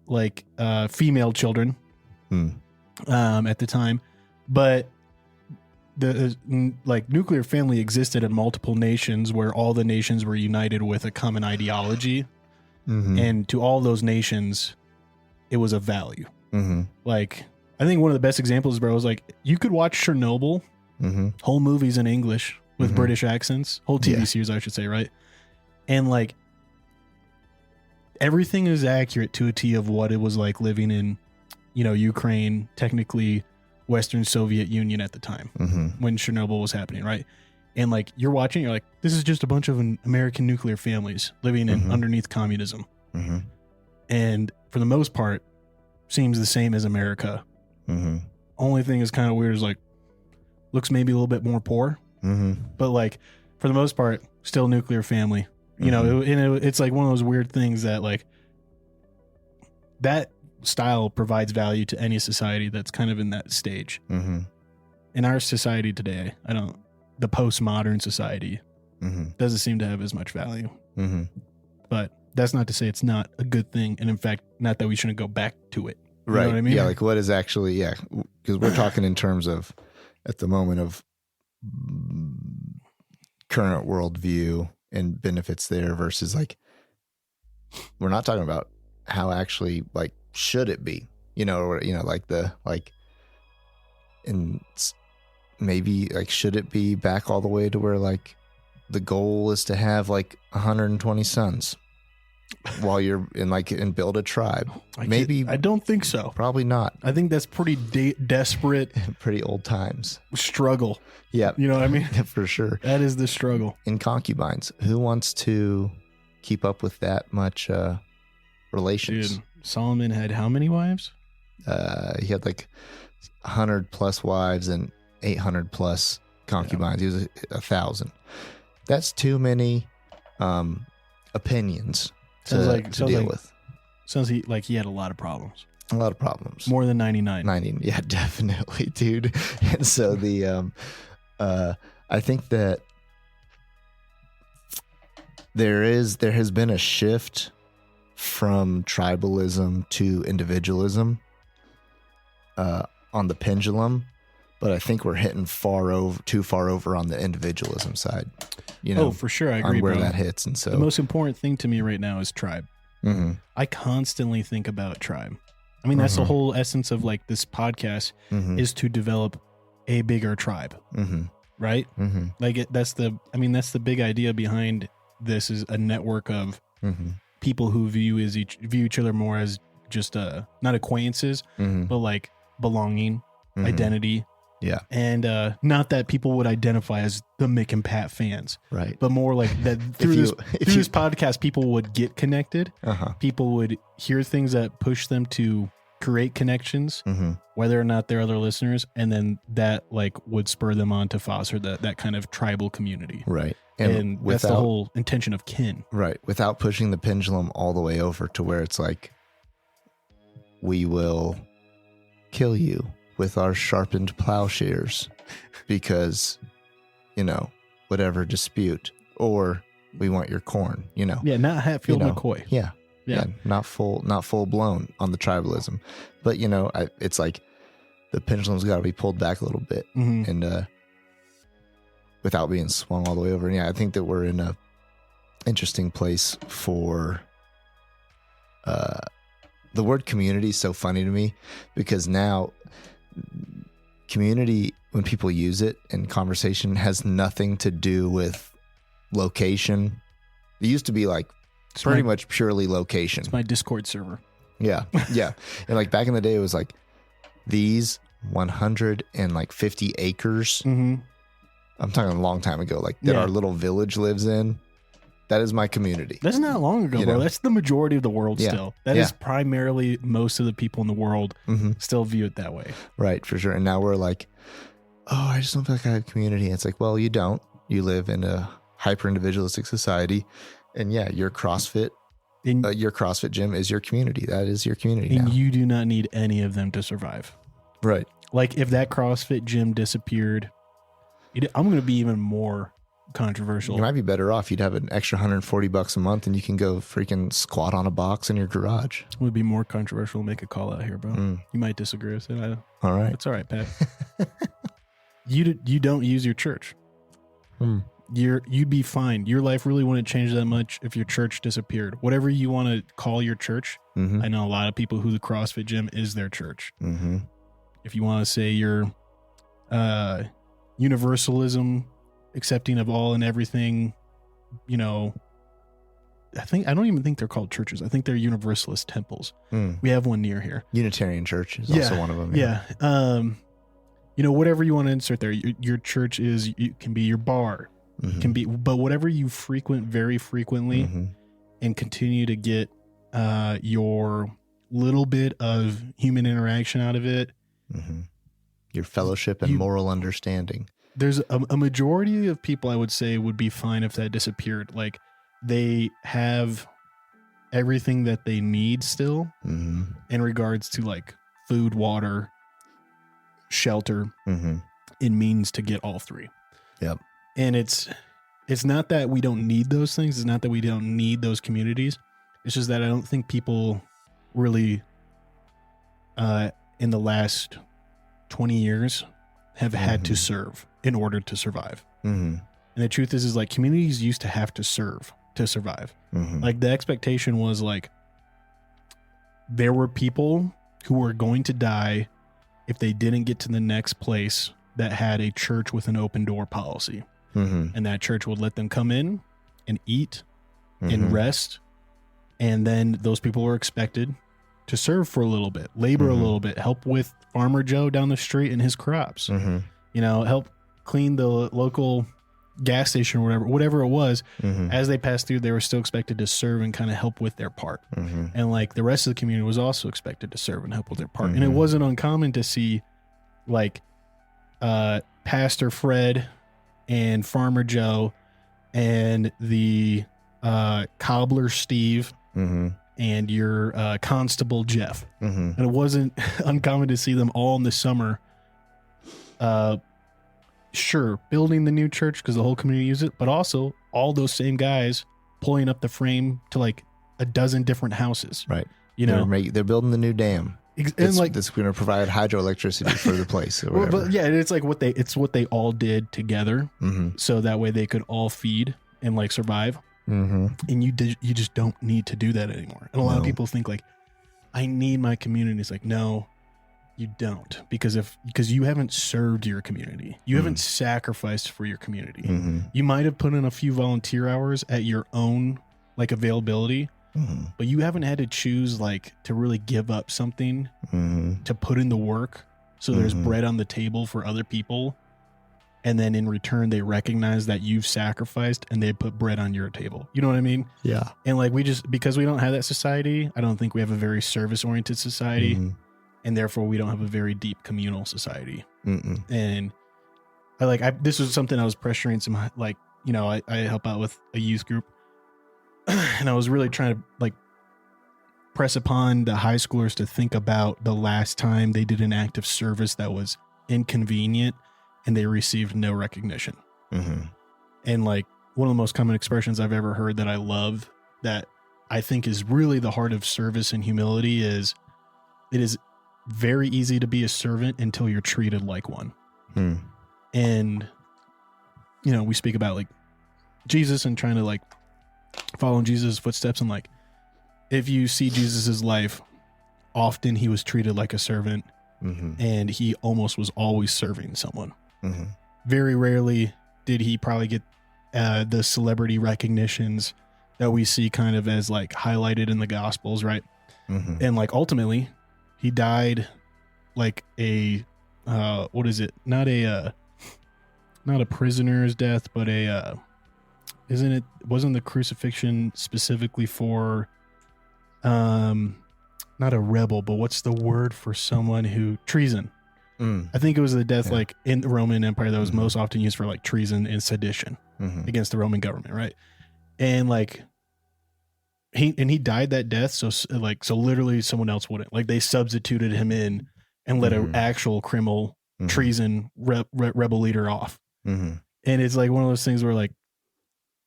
like female children at the time, but the like nuclear family existed in multiple nations where all the nations were united with a common ideology, and to all those nations it was a value. Like I think one of the best examples, bro, is like you could watch Chernobyl, whole movies in English with British accents, whole TV series I should say, right? And like everything is accurate to a T of what it was like living in, you know, Ukraine, technically Western Soviet Union at the time when Chernobyl was happening, right? And like you're watching, you're like, this is just a bunch of American nuclear families living in underneath communism. And for the most part, seems the same as America. Only thing is kind of weird is like, looks maybe a little bit more poor, but like for the most part, still nuclear family. You know, it's like one of those weird things that like that style provides value to any society that's kind of in that stage. In our society today, the postmodern society doesn't seem to have as much value. But that's not to say it's not a good thing. And in fact, not that we shouldn't go back to it. You know what I mean? Yeah. Like what is actually, because we're talking in terms of at the moment of current worldview and benefits there versus like, we're not talking about how actually like, should it be, you know, or, you know, like and maybe like, should it be back all the way to where like the goal is to have like 120 sons while you're in like, and build a tribe? I don't think so. Probably not. I think that's pretty desperate, pretty old times struggle. Yeah. You know what I mean? For sure. That is the struggle. In concubines, who wants to keep up with that much relations? Dude, Solomon had how many wives? He had like 100 plus wives and 800 plus concubines. He was 1,000. That's too many opinions to deal with. Sounds like he had a lot of problems. A lot of problems. More than 99. 90, yeah, definitely, dude. And so I think that there has been a shift from tribalism to individualism on the pendulum, but I think we're hitting too far over on the individualism side. You know, for sure, I agree, on where bro. that hits. And so the most important thing to me right now is tribe. I constantly think about tribe. I mean, that's the whole essence of like this podcast is to develop a bigger tribe, right? Like that's the big idea behind this is a network of people who view each other more as just not acquaintances, but like belonging, identity. Yeah. And not that people would identify as the Mick and Pat fans. Right. But more like that through this podcast, people would get connected. People would hear things that push them to create connections, whether or not they're other listeners. And then that like would spur them on to foster that kind of tribal community. Right. And that's the whole intention of kin. Right. Without pushing the pendulum all the way over to where it's like, we will kill you with our sharpened plowshares because, you know, whatever dispute, or we want your corn, you know. Yeah, not Hatfield McCoy. Yeah. Not full blown on the tribalism. But, you know, it's like the pendulum's got to be pulled back a little bit and without being swung all the way over. And yeah, I think that we're in interesting place for the word community is so funny to me, because now community, when people use it in conversation, has nothing to do with location. It used to be like pretty much purely location. It's my Discord server. Yeah. Yeah. And like back in the day, it was like these 150 acres. Mm-hmm. I'm talking a long time ago, like that our little village lives in. That is my community. That's not long ago, bro. That's the majority of the world still. That is primarily most of the people in the world still view it that way. Right, for sure. And now we're like, oh, I just don't feel like I have community. And it's like, well, you don't. You live in a hyper-individualistic society. And yeah, your CrossFit gym is your community. That is your community now. And you do not need any of them to survive. Right. Like if that CrossFit gym disappeared, I'm going to be even more controversial. You might be better off. You'd have an extra $140 a month and you can go freaking squat on a box in your garage. It would be more controversial to make a call out here, bro. You might disagree with it. All right. It's all right, Pat. You don't use your church. You'd be fine. Your life really wouldn't change that much if your church disappeared. Whatever you want to call your church, I know a lot of people who the CrossFit gym is their church. If you want to say your universalism, accepting of all and everything, I don't even think they're called churches. I think they're universalist temples. We have one near here. Unitarian Church is also one of them. Yeah. Whatever you want to insert there, your church can be your bar, can be, but whatever you frequent very frequently and continue to get your little bit of human interaction out of it. Your fellowship and moral understanding. There's a majority of people I would say would be fine if that disappeared. Like they have everything that they need still in regards to like food, water, shelter, and means to get all three. Yep. And it's not that we don't need those things. It's not that we don't need those communities. It's just that I don't think people really in the last 20 years have had to serve in order to survive. And the truth is like communities used to have to serve to survive. Like the expectation was like there were people who were going to die if they didn't get to the next place that had a church with an open door policy. And that church would let them come in and eat and rest. And then those people were expected to serve for a little bit, labor a little bit, help with Farmer Joe down the street and his crops, help clean the local gas station or whatever it was. As they passed through, they were still expected to serve and kind of help with their part. And like the rest of the community was also expected to serve and help with their part. And it wasn't uncommon to see like Pastor Fred and Farmer Joe and the cobbler Steve and your constable Jeff. And it wasn't uncommon to see them all in the summer building the new church because the whole community used it, but also all those same guys pulling up the frame to like a dozen different houses. Right. They're building the new dam. And like that's going to provide hydroelectricity for the place. Or whatever. But yeah, it's like what they all did together, so that way they could all feed and like survive. And you just don't need to do that anymore. And a lot of people think like, I need my community. It's like, no, you don't, because you haven't served your community. You haven't sacrificed for your community. You might have put in a few volunteer hours at your own like availability, but you haven't had to choose like to really give up something to put in the work. So there's bread on the table for other people. And then in return, they recognize that you've sacrificed and they put bread on your table. You know what I mean? Yeah. And like because we don't have that society, I don't think we have a very service oriented society. And therefore we don't have a very deep communal society. And this was something I was pressuring some, like, I help out with a youth group and I was really trying to like press upon the high schoolers to think about the last time they did an act of service that was inconvenient and they received no recognition. And like one of the most common expressions I've ever heard that I love, that I think is really the heart of service and humility, is it is very easy to be a servant until you're treated like one. And we speak about like Jesus and trying to like following Jesus' footsteps, and like, if you see Jesus's life, often he was treated like a servant, and he almost was always serving someone. Very rarely did he probably get the celebrity recognitions that we see kind of as like highlighted in the Gospels, right? And like ultimately, he died like a what is it? Not a prisoner's death, but wasn't the crucifixion specifically for not a rebel, but what's the word for someone who treason? I think it was the death like in the Roman Empire that was most often used for like treason and sedition against the Roman government, right? And like he died that death, so literally someone else wouldn't. Like they substituted him in and let an actual criminal treason rebel leader off. And it's like one of those things where like,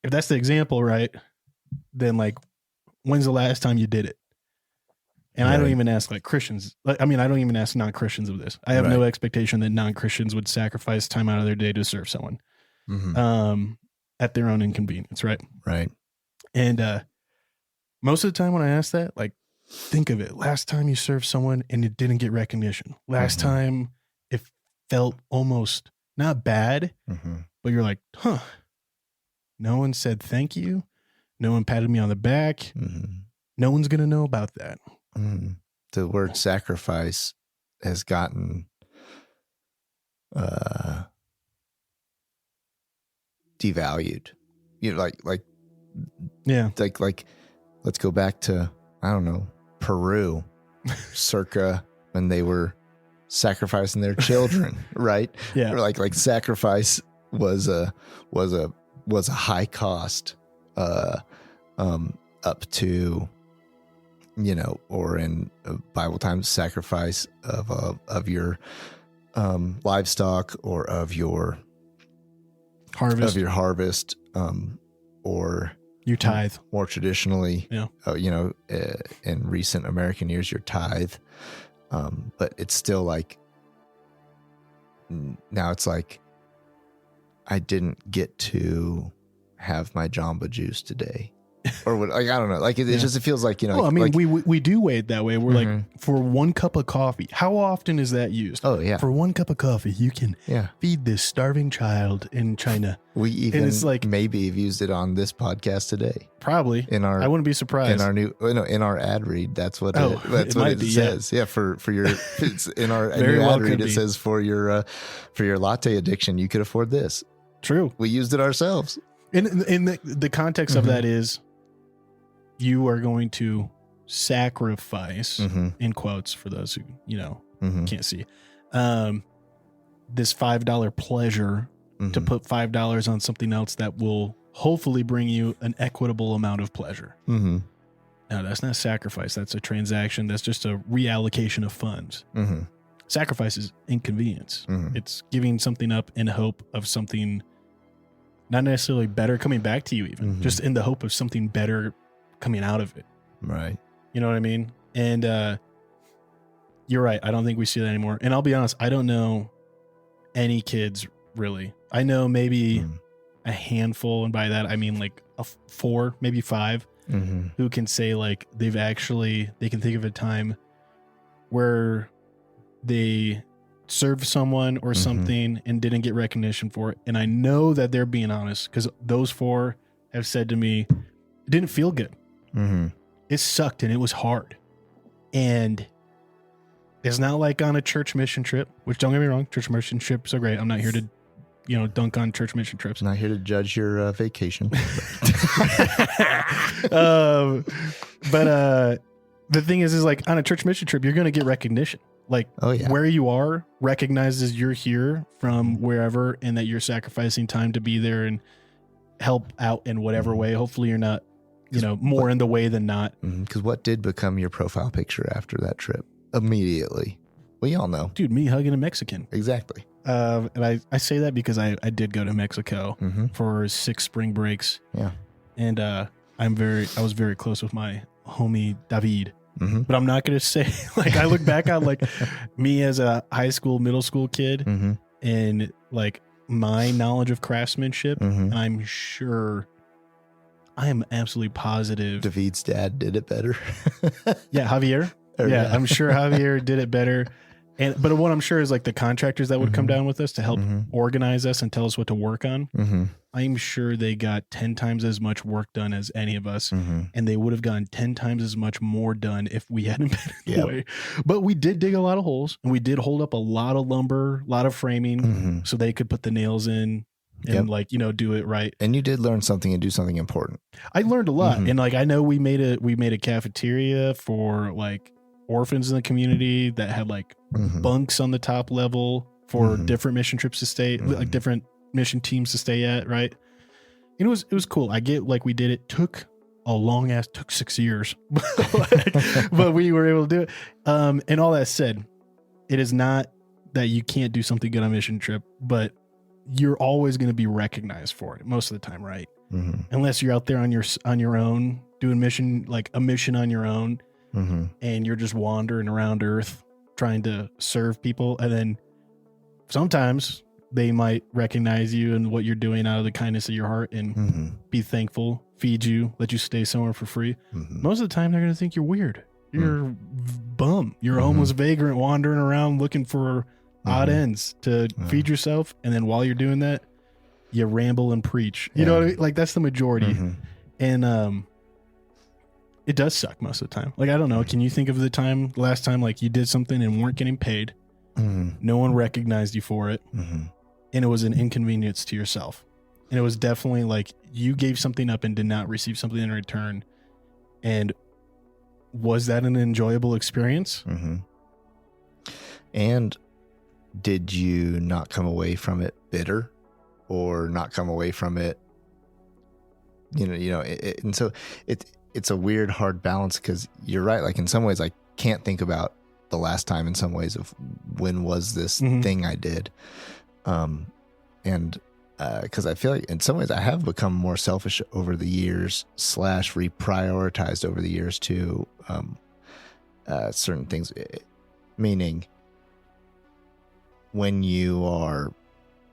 if that's the example, right, then like, when's the last time you did it? And I don't even ask like Christians. I mean, I don't even ask non-Christians of this. I have no expectation that non-Christians would sacrifice time out of their day to serve someone at their own inconvenience, right? Right. And most of the time when I ask that, like, think of it. Last time you served someone and it didn't get recognition. Last time it felt almost not bad, but you're like, huh, no one said thank you. No one patted me on the back. No one's going to know about that. The word sacrifice has gotten devalued. You know, like let's go back to, I don't know, Peru, circa when they were sacrificing their children, right? Yeah. Or like sacrifice was a high cost, up to, you know, or in Bible times, sacrifice of your livestock or of your harvest, or you tithe. More traditionally, you know, in recent American years, your tithe. But it's still like, now it's like, I didn't get to have my Jamba Juice today. Or what, like, I don't know. Like it just, it feels like, you know. Well, I mean, like, we do weigh it that way. We're like, for 1 cup of coffee, how often is that used? Oh yeah. For 1 cup of coffee, you can feed this starving child in China. We even it's like, maybe have used it on this podcast today. Probably. I wouldn't be surprised. In our ad read, that's what it says. Yeah, for your, it's in our Very ad well read, it says for your latte addiction, you could afford this. True. We used it ourselves. In the context of that is, you are going to sacrifice, in quotes for those who, you know, can't see, this $5 pleasure to put $5 on something else that will hopefully bring you an equitable amount of pleasure. No, that's not sacrifice. That's a transaction. That's just a reallocation of funds. Sacrifice is inconvenience. It's giving something up in hope of something not necessarily better coming back to you, even just in the hope of something better coming out of it. Right. You know what I mean? And you're right. I don't think we see that anymore. And I'll be honest, I don't know any kids really. I know maybe a handful, and by that I mean like 4, maybe 5, who can say like they can think of a time where they served someone or something and didn't get recognition for it. And I know that they're being honest, because those 4 have said to me, it didn't feel good. It sucked and it was hard. And it's not like on a church mission trip, which, don't get me wrong, church mission trips are great. I'm not here to, you know, dunk on church mission trips. Not here to judge your vacation. But the thing is like on a church mission trip, you're going to get recognition. Like where you are recognizes you're here from wherever, and that you're sacrificing time to be there and help out in whatever way. Hopefully you're not, you know, more in the way than not. Because what did become your profile picture after that trip? Immediately. We all know. Dude, me hugging a Mexican. Exactly. And I say that because I did go to Mexico for 6 spring breaks. Yeah. And I was very close with my homie David. But I'm not going to say, like, I look back on like me as a high school, middle school kid and like my knowledge of craftsmanship. And I'm sure I am absolutely positive David's dad did it better. Yeah, Javier. Yeah, I'm sure Javier did it better. But what I'm sure is like the contractors that would come down with us to help organize us and tell us what to work on. I'm sure they got 10 times as much work done as any of us, and they would have gotten 10 times as much more done if we hadn't been in the way. But we did dig a lot of holes, and we did hold up a lot of lumber, a lot of framing, so they could put the nails in and like, you know, do it right. And you did learn something and do something important. I learned a lot, and like I know we made a cafeteria for like orphans in the community that had like bunks on the top level for different mission trips to stay, like different mission teams to stay at, right? It was cool. I get like we did it. Took 6 years, but we were able to do it. And all that said, it is not that you can't do something good on a mission trip, but you're always going to be recognized for it most of the time, right? Unless you're out there on your own doing a mission on your own, and you're just wandering around Earth trying to serve people, and then sometimes they might recognize you and what you're doing out of the kindness of your heart and be thankful, feed you, let you stay somewhere for free. Most of the time, they're going to think you're weird. You're bum. You're a homeless vagrant wandering around looking for odd ends to feed yourself. And then while you're doing that, you ramble and preach. You know what I mean? Like that's the majority. And it does suck most of the time. Like, I don't know. Can you think of the last time like you did something and weren't getting paid? No one recognized you for it. And it was an inconvenience to yourself. And it was definitely like you gave something up and did not receive something in return. And was that an enjoyable experience? And did you not come away from it bitter or not come away from it, and so it's a weird, hard balance because you're right. Like in some ways I can't think about the last time in some ways of when was this thing I did. And because I feel like in some ways I have become more selfish over the years / reprioritized over the years to certain things, meaning when you are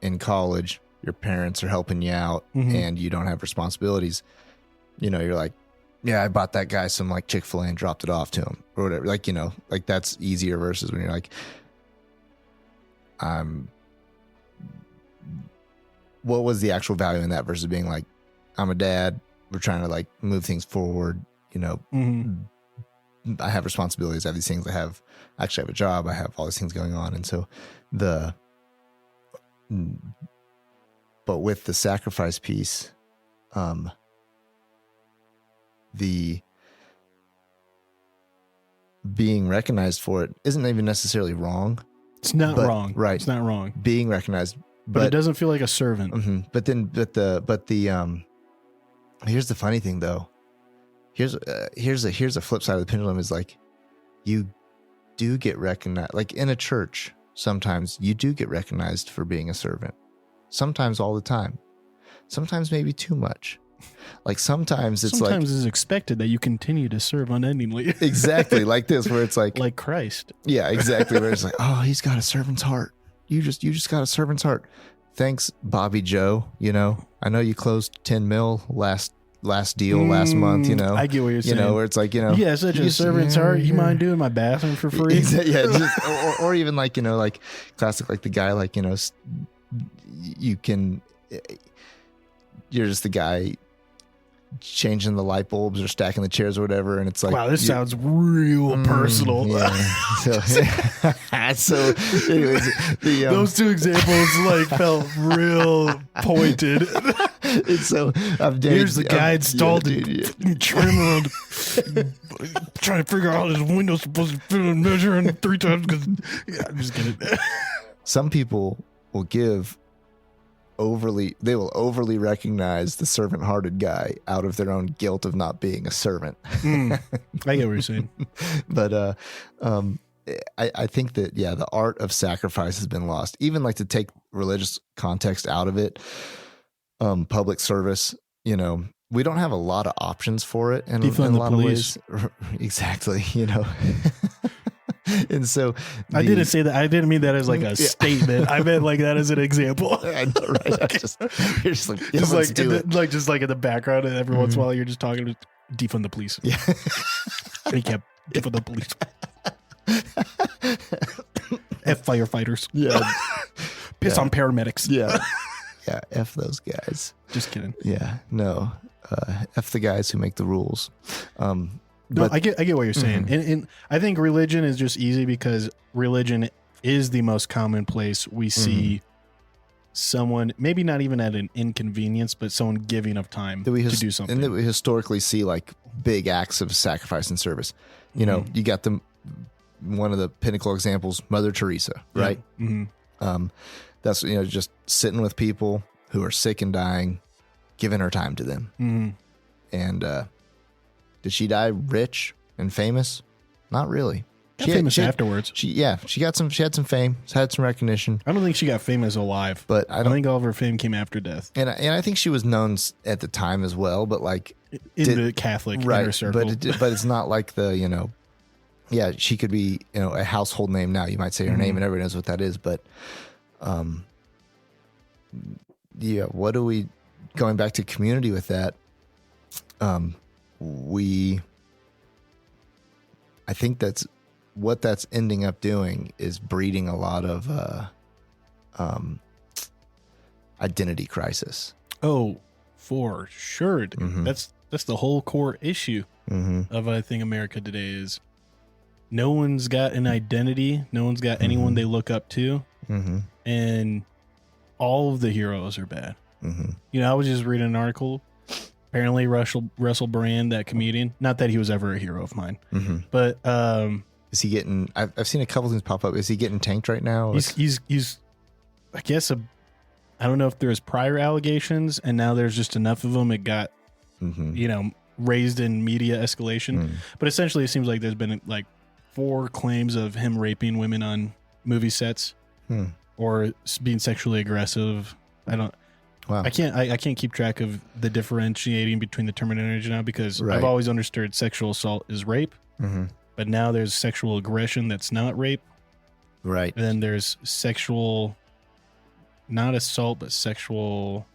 in college, your parents are helping you out and you don't have responsibilities, you're like, yeah, I bought that guy some like Chick-fil-A and dropped it off to him or whatever. Like, like that's easier versus when you're like, what was the actual value in that versus being like, I'm a dad, we're trying to like move things forward, I have responsibilities, I have these things, I actually have a job, I have all these things going on. And so but with the sacrifice piece, the being recognized for it isn't even necessarily wrong. It's not wrong. Right. It's not wrong. Being recognized. But it doesn't feel like a servant. But the here's the funny thing though. Here's a flip side of the pendulum is like, you do get recognized, like in a church, sometimes you do get recognized for being a servant. Sometimes all the time. Sometimes maybe too much. Like sometimes it's expected that you continue to serve unendingly. Exactly. Like this, where it's like Christ. Yeah, exactly. Where it's like, oh, he's got a servant's heart. You just got a servant's heart. Thanks, Bobby Joe. I know you closed 10 mil last deal last month. I get what you're saying. Where it's like, yeah, such a servant's heart. You mind doing my bathroom for free? Exactly. Yeah, or even like like classic, like the guy, like you're just the guy changing the light bulbs or stacking the chairs or whatever, and it's like, wow, this sounds real personal. Yeah. So anyways, those two examples like felt real pointed. It's so here's the guy installed the trimmer trying to figure out how this window's supposed to fit and measuring 3 times because I'm just kidding. Some people will overly recognize the servant-hearted guy out of their own guilt of not being a servant. I get what you're saying. But I think that, yeah, the art of sacrifice has been lost. Even like to take religious context out of it, public service, we don't have a lot of options for it in a lot of ways. Exactly, And so I didn't say that. I didn't mean that as like a statement. I meant like that as an example. I know, right? You're just like, yeah, just let's like, do it. like just like in the background, and every once in a while you're just talking to defund the police. Yeah. Recap, defund the police. F firefighters. Yeah. Piss on paramedics. Yeah. Yeah. F those guys. Just kidding. Yeah. No. F the guys who make the rules. No, I get what you're saying. And I think religion is just easy because religion is the most common place we see someone, maybe not even at an inconvenience, but someone giving of time to do something. And that we historically see like big acts of sacrifice and service. You know, you got one of the pinnacle examples, Mother Teresa, right? Yeah. That's, you know, just sitting with people who are sick and dying, giving her time to them. And did she die rich and famous? Not really. She famous afterwards. She had some fame, had some recognition. I don't think she got famous alive, but I think all of her fame came after death. And I think she was known at the time as well, but like in the Catholic inner circle. But it's not like the, you know, yeah, she could be, you know, a household name now. You might say her name and everybody knows what that is, but yeah, what do we, going back to community with that, I think that's what that's ending up doing is breeding a lot of identity crisis. Oh, for sure. That's the whole core issue of, I think, America today is no one's got an identity. No one's got anyone they look up to. And all of the heroes are bad. You know, I was just reading an article. Apparently Russell Brand, that comedian, not that he was ever a hero of mine, but is he getting, I've seen a couple things pop up. Is he getting tanked right now? He's I guess I don't know if there's prior allegations and now there's just enough of them. It got, you know, raised in media escalation, but essentially it seems like there's been like 4 claims of him raping women on movie sets or being sexually aggressive. Wow. I can't keep track of the differentiating between the terminology now because I've always understood sexual assault is rape, but now there's sexual aggression that's not rape. Right. And then there's sexual, not assault, but sexual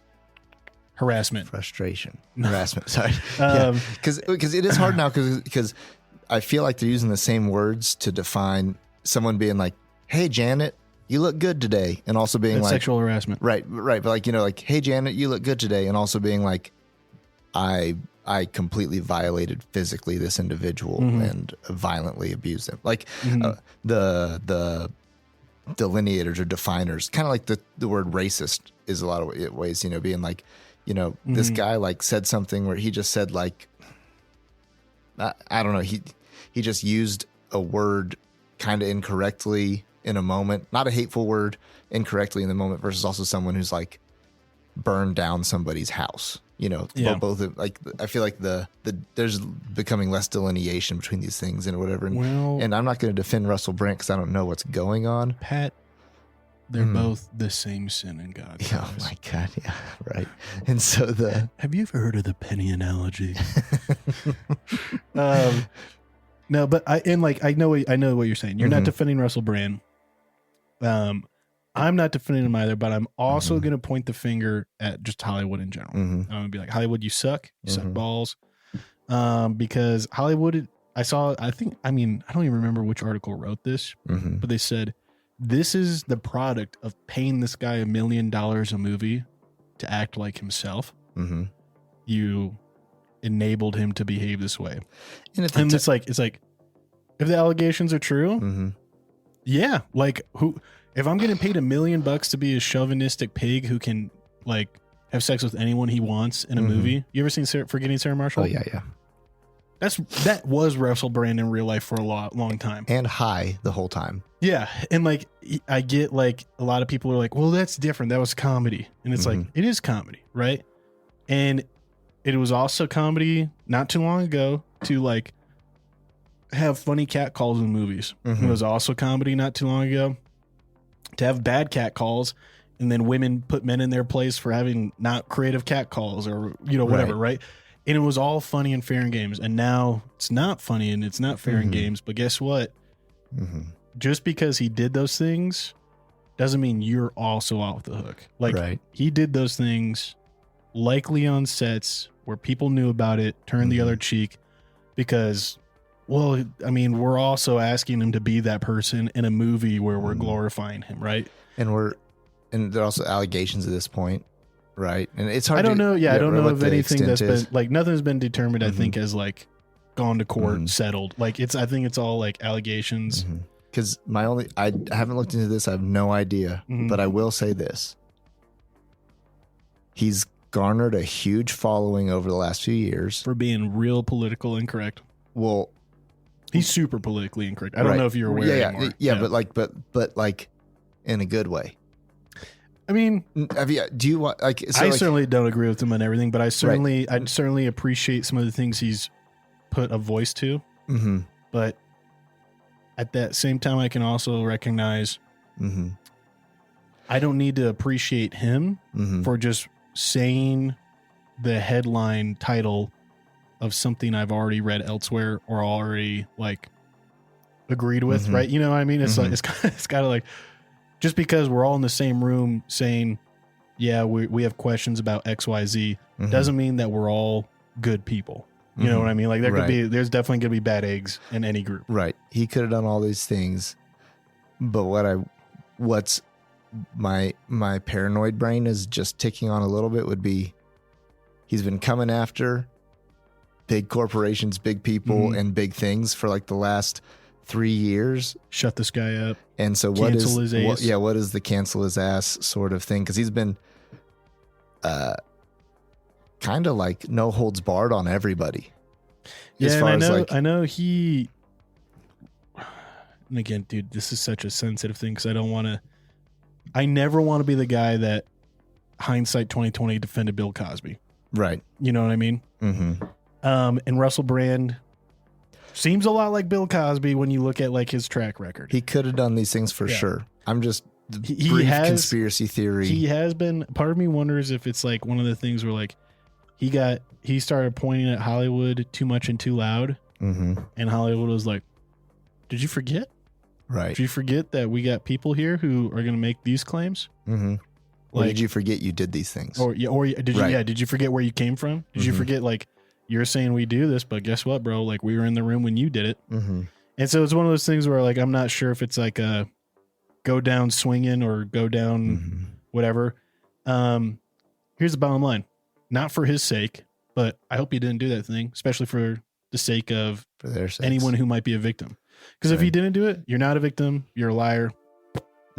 harassment. Harassment. Sorry. Because it is hard now because I feel like they're using the same words to define someone being like, "Hey, Janet, you look good today," and also being like sexual harassment. Right. But like, you know, like, "Hey, Janet, you look good today," and also being like, I completely violated physically this individual and violently abused them. Like the delineators or definers, kind of like the word racist is a lot of ways, you know, being like, you know, this guy like said something where he just said like, I don't know, he just used a word kind of incorrectly in a moment, not a hateful word, incorrectly in the moment, versus also someone who's like burned down somebody's house. You know, both like, I feel like there's becoming less delineation between these things and whatever. And I'm not going to defend Russell Brand because I don't know what's going on. Pat, they're both the same sin in God. Yeah, oh my God, yeah, right. And so have you ever heard of the penny analogy? No, but I know what you're saying. You're not defending Russell Brand. I'm not defending him either, but I'm also going to point the finger at just Hollywood in general. I'm going to be like, Hollywood, you suck. You suck balls. Because Hollywood, I don't even remember which article wrote this, but they said, this is the product of paying this guy $1 million a movie to act like himself. You enabled him to behave this way. And it's like, if the allegations are true, yeah, like if I'm getting paid $1 million to be a chauvinistic pig who can like have sex with anyone he wants in a movie. You ever seen Forgetting Sarah Marshall? Oh yeah. That was Russell Brand in real life for a long time. And high the whole time. Yeah. And like, I get like a lot of people are like, well, that's different. That was comedy. And it's like, it is comedy. Right. And it was also comedy not too long ago to like have funny cat calls in movies. It was also comedy not too long ago to have bad cat calls, and then women put men in their place for having not creative cat calls or, you know, whatever. Right. And it was all funny and fair in games. And now it's not funny and it's not fair in games. But guess what? just because he did those things doesn't mean you're also off the hook. Like he did those things likely on sets where people knew about it, turned the other cheek because, well, I mean, we're also asking him to be that person in a movie where we're glorifying him, right? And there are also allegations at this point, right? And it's hard. I don't know. Yeah, I don't know if anything that's been like nothing's been determined. I think as like gone to court, settled. Like I think it's all like allegations. Because I haven't looked into this. I have no idea, but I will say this: he's garnered a huge following over the last few years for being real political incorrect. Well, he's super politically incorrect. I don't know if you're aware anymore. Yeah, but like in a good way. I mean, do you want like? So I certainly don't agree with him on everything, but I certainly appreciate some of the things he's put a voice to. But at that same time, I can also recognize I don't need to appreciate him for just saying the headline title of something I've already read elsewhere or already like agreed with, right? You know what I mean? It's like it's kind of like just because we're all in the same room saying, yeah, we have questions about XYZ doesn't mean that we're all good people. You know what I mean? Like there's definitely gonna be bad eggs in any group. Right. He could have done all these things, but what's my paranoid brain is just ticking on a little bit would be he's been coming after big corporations, big people, and big things for like the last 3 years. Shut this guy up. And so what is the cancel his ass sort of thing? Because he's been kind of like no holds barred on everybody. Yeah, I know he. And again, dude, this is such a sensitive thing because I never want to be the guy that hindsight 2020 defended Bill Cosby. Right. You know what I mean? And Russell Brand seems a lot like Bill Cosby when you look at like his track record. He could have done these things for sure. I'm just conspiracy theory. He has been. Part of me wonders if it's like one of the things where like he started pointing at Hollywood too much and too loud, and Hollywood was like, "Did you forget? Right? Did you forget that we got people here who are going to make these claims? Or did you forget you did these things? Or did you forget where you came from? Did you forget like you're saying we do this, but guess what, bro? Like we were in the room when you did it, and so it's one of those things where like I'm not sure if it's like a go down swinging or go down whatever. Here's the bottom line. Not for his sake, but I hope he didn't do that thing, especially for the sake of anyone who might be a victim. Because if he didn't do it, you're not a victim. You're a liar.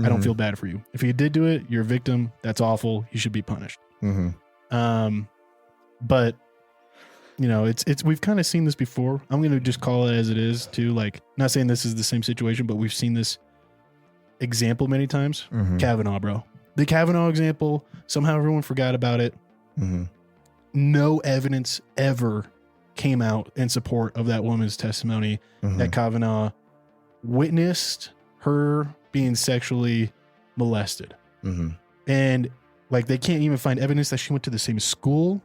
I don't feel bad for you. If he did do it, you're a victim. That's awful. You should be punished. But you know, it's we've kind of seen this before. I'm going to just call it as it is too. Like, not saying this is the same situation, but we've seen this example many times. Kavanaugh, bro. The Kavanaugh example, somehow everyone forgot about it. No evidence ever came out in support of that woman's testimony that Kavanaugh witnessed her being sexually molested. And like they can't even find evidence that she went to the same school.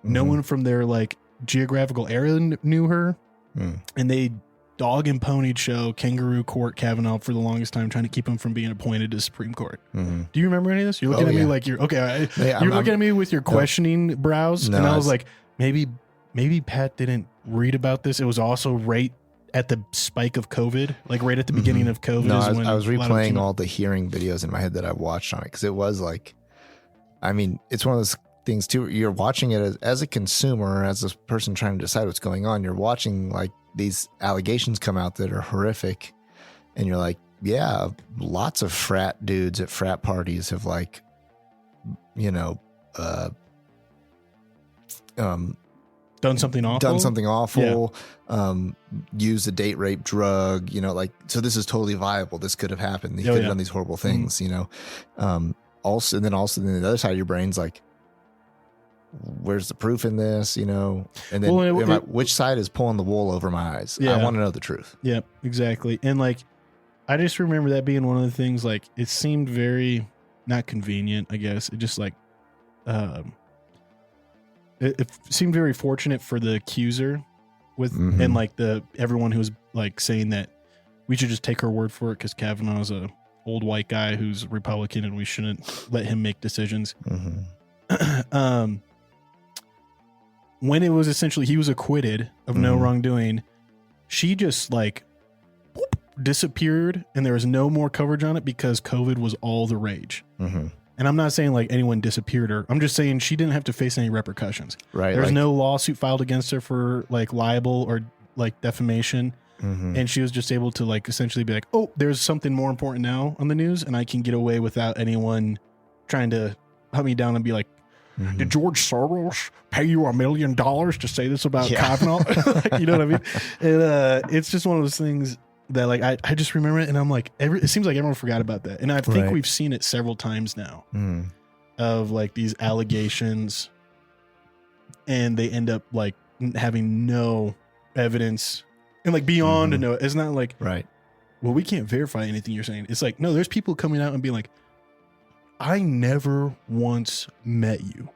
No one from their like geographical area knew her. And they dog and ponied show kangaroo court Kavanaugh for the longest time, trying to keep him from being appointed to Supreme Court. Do you remember any of this? You're looking at me like you're okay. You're looking at me with your questioning brows, and I was like, maybe Pat didn't read about this. It was also right at the spike of COVID, like right at the beginning of COVID. No, I was replaying all the hearing videos in my head that I watched on it because it was like, I mean, it's one of those things too. You're watching it as a consumer, as a person trying to decide what's going on. You're watching like these allegations come out that are horrific, and you're like, yeah, lots of frat dudes at frat parties have like, you know, done something awful, used a date rape drug, you know, like, so this is totally viable. This could have happened. He could have done these horrible things, you know. Also then the other side of your brain's like, where's the proof in this, you know? And then which side is pulling the wool over my eyes? I want to know the truth. Yeah, exactly. And like, I just remember that being one of the things, like, it seemed very not convenient, I guess. It just like, it seemed very fortunate for the accuser with, and like everyone who was like saying that we should just take her word for it because Kavanaugh's a old white guy who's Republican and we shouldn't let him make decisions. When it was essentially he was acquitted of no wrongdoing, she just like disappeared and there was no more coverage on it because COVID was all the rage. And I'm not saying like anyone disappeared her. I'm just saying she didn't have to face any repercussions. Right. There's no lawsuit filed against her for like libel or like defamation. And she was just able to like essentially be like, oh, there's something more important now on the news and I can get away without anyone trying to hunt me down and be like, did George Soros pay you $1 million to say this about Kavanaugh? You know what I mean? And it's just one of those things that like I just remember it and I'm like, it seems like everyone forgot about that. And I think we've seen it several times now of like these allegations and they end up like having no evidence and like beyond to know. It's not like, well, we can't verify anything you're saying. It's like, no, there's people coming out and being like, I never once met you.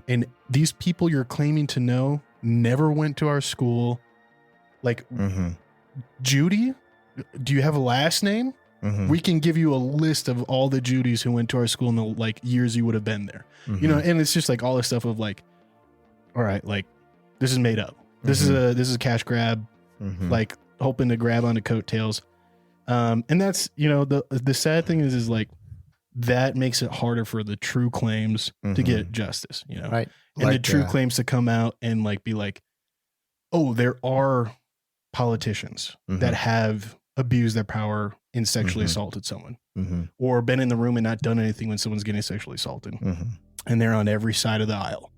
And these people you're claiming to know never went to our school. Like, Judy, do you have a last name? We can give you a list of all the Judys who went to our school in the like years you would have been there. You know, and it's just like all this stuff of like, all right, like this is made up. This is a cash grab, like hoping to grab onto coattails. And that's, you know, the sad thing is like that makes it harder for the true claims to get justice, you know, and like, the true claims to come out and like be like, oh, there are politicians that have abused their power and sexually assaulted someone or been in the room and not done anything when someone's getting sexually assaulted and they're on every side of the aisle.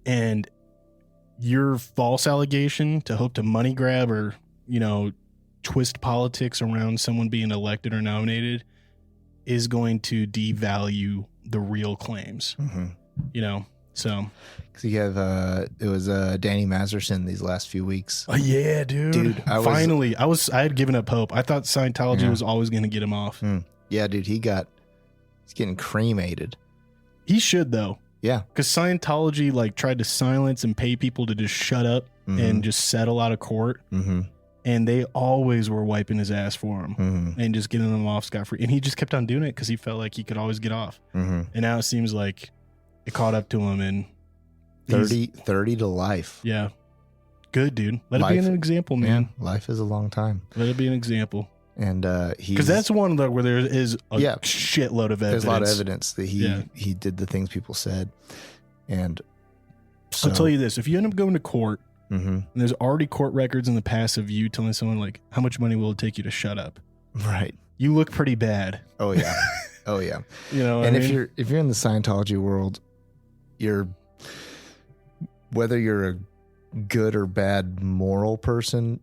And your false allegation to hope to money grab or, you know, twist politics around someone being elected or nominated is going to devalue the real claims, you know? So, because you have, it was Danny Masterson these last few weeks. Oh yeah, dude. I had given up hope. I thought Scientology was always going to get him off. Yeah, dude. He's getting cremated. He should though. Yeah. Because Scientology like tried to silence and pay people to just shut up and just settle out of court. And they always were wiping his ass for him and just getting him off scot-free. And he just kept on doing it because he felt like he could always get off. And now it seems like it caught up to him and 30 to life. Yeah. Good, dude. Let it be an example, man. Life is a long time. Let it be an example. And because that's one where there is a shitload of evidence. There's a lot of evidence that he did the things people said. And so, I'll tell you this. If you end up going to court, and there's already court records in the past of you telling someone like, how much money will it take you to shut up? Right. You look pretty bad. Oh yeah. Oh yeah. You know, and if you're in the Scientology world, whether you're a good or bad moral person,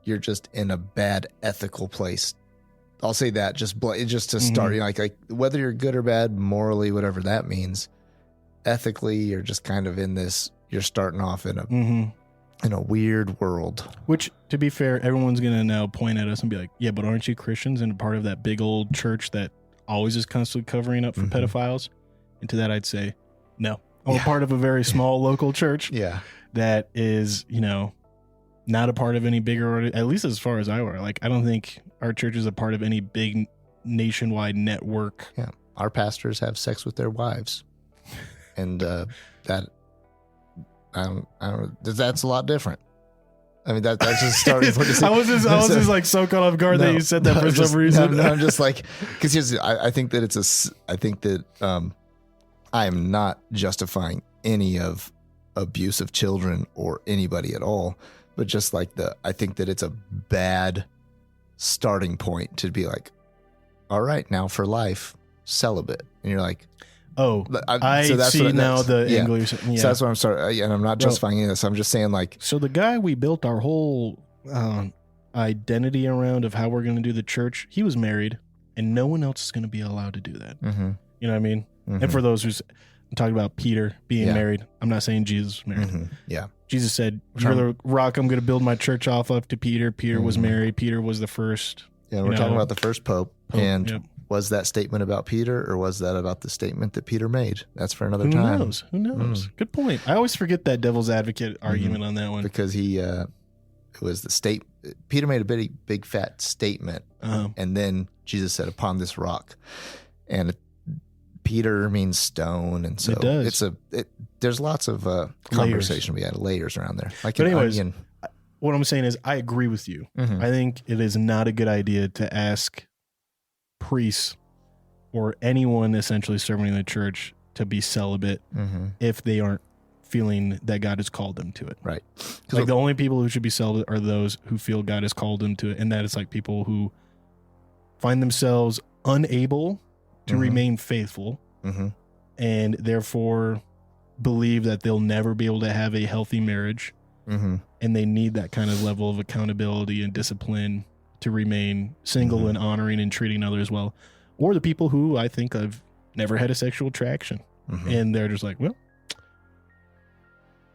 you're just in a bad ethical place. I'll say that just to start, you know, like whether you're good or bad morally, whatever that means, ethically, you're just kind of in this, you're starting off in a weird world. Which, to be fair, everyone's going to now point at us and be like, yeah, but aren't you Christians and a part of that big old church that always is constantly covering up for pedophiles? And to that, I'd say, no. I'm a part of a very small local church that is, you know, not a part of any bigger, at least as far as I were. Like, I don't think our church is a part of any big nationwide network. Yeah. Our pastors have sex with their wives. And that... I don't. That's a lot lot I mean, that's just starting point to say. I was just like so caught off guard that you said that for some reason. No, I'm just like, because I think that I am not justifying any of abuse of children or anybody at all, but just like I think that it's a bad starting point to be like, all right, now for life, celibate, and you're like. Oh, I see now the angle you're saying. Yeah. So that's what I'm starting, and I'm not justifying any of this. I'm just saying, like, so the guy we built our whole identity around of how we're going to do the church, he was married, and no one else is going to be allowed to do that. You know what I mean? And for those who's talking about Peter being married, I'm not saying Jesus was married. Yeah, Jesus said, "You're the rock I'm going to build my church off of." To Peter, Peter was married. Peter was the first. Yeah, we're talking about the first pope. And was that statement about Peter, or was that about the statement that Peter made? That's for another time. Who knows? Good point. I always forget that devil's advocate argument on that one. Because it was the Peter made a big fat statement, and then Jesus said, "Upon this rock," and Peter means stone, and so it does. There's lots of conversation we had, layers around there. Like but anyways, what I'm saying is, I agree with you. Mm-hmm. I think it is not a good idea to ask priests or anyone essentially serving in the church to be celibate if they aren't feeling that God has called them to it. Right. Like the only people who should be celibate are those who feel God has called them to it, and that is like people who find themselves unable to remain faithful and therefore believe that they'll never be able to have a healthy marriage, and they need that kind of level of accountability and discipline to remain single and honoring and treating others well. Or the people who I think I've never had a sexual attraction, and they're just like, well,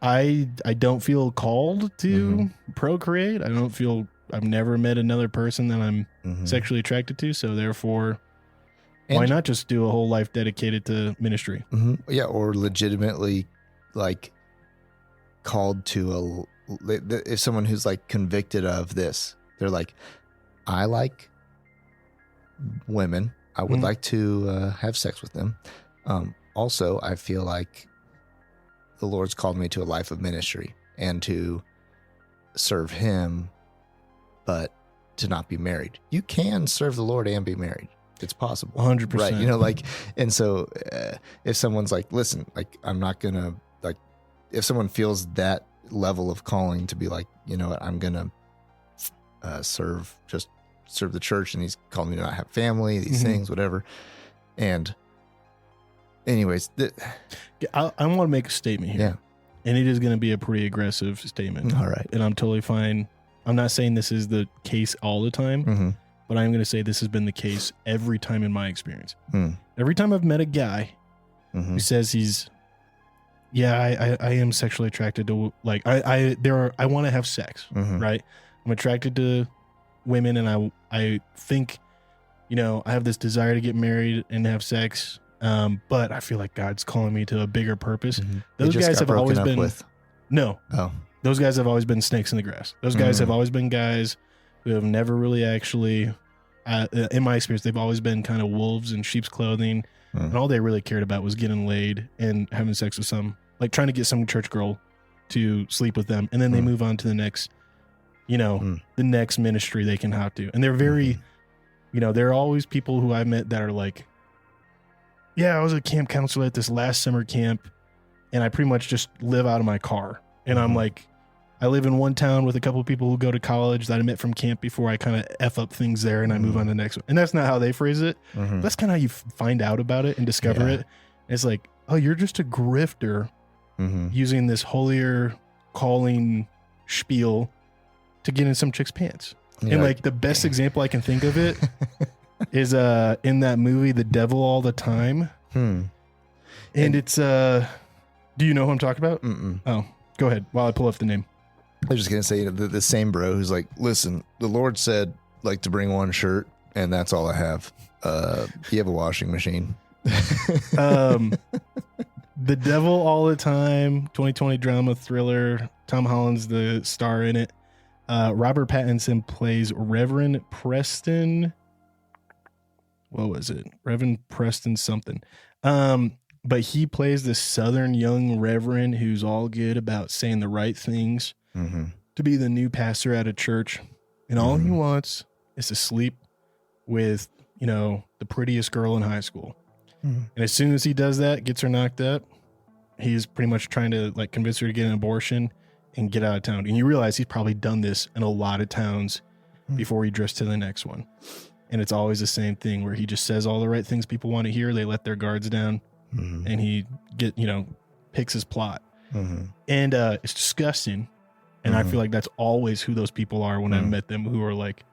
I don't feel called to procreate. I've never met another person that I'm sexually attracted to, so therefore, why not just do a whole life dedicated to ministry? Yeah, or legitimately, like, called to if someone who's like convicted of this, they're like, I like women. I would like to have sex with them. Also, I feel like the Lord's called me to a life of ministry and to serve Him, but to not be married. You can serve the Lord and be married. It's possible. 100%. Right. You know, like, and so if someone's like, listen, like, I'm not going to, like, if someone feels that level of calling to be like, you know what, I'm going to serve the church, and He's called me to not have family, these things, whatever. And anyways, I want to make a statement here. Yeah. And it is going to be a pretty aggressive statement. All right. And I'm totally fine. I'm not saying this is the case all the time, but I'm going to say this has been the case every time in my experience. Every time I've met a guy who says I am sexually attracted to, like, I want to have sex, right? I'm attracted to women, and I think, you know, I have this desire to get married and have sex, but I feel like God's calling me to a bigger purpose. Those guys have always been those guys have always been snakes in the grass. Those guys have always been guys who have never really actually, in my experience, they've always been kind of wolves in sheep's clothing, and all they really cared about was getting laid and having sex with like trying to get some church girl to sleep with them, and then they move on to the next, you know, the next ministry they can hop to. And they're very, you know, there are always people who I've met that are like, yeah, I was a camp counselor at this last summer camp, and I pretty much just live out of my car. And I'm like, I live in one town with a couple of people who go to college that I met from camp before I kind of F up things there, and I move on to the next one. And that's not how they phrase it. That's kind of how you find out about it and discover it. And it's like, oh, you're just a grifter using this holier calling spiel to get in some chick's pants. Yeah, and like the best example I can think of it is in that movie, The Devil All the Time. And it's, do you know who I'm talking about? Oh, go ahead while I pull up the name. I was just going to say, you know, the same bro who's like, listen, the Lord said like to bring one shirt, and that's all I have. You have a washing machine. The Devil All the Time, 2020 drama thriller. Tom Holland's the star in it. Robert Pattinson plays Reverend Preston. What was it? Reverend Preston something. But he plays this Southern young reverend who's all good about saying the right things to be the new pastor at a church. And all he wants is to sleep with, you know, the prettiest girl in high school. And as soon as he does that, gets her knocked up, he's pretty much trying to like convince her to get an abortion and get out of town. And you realize he's probably done this in a lot of towns before he drifts to the next one. And it's always the same thing where he just says all the right things people want to hear. They let their guards down and he picks his plot. And it's disgusting. And I feel like that's always who those people are when I've met them, who are like,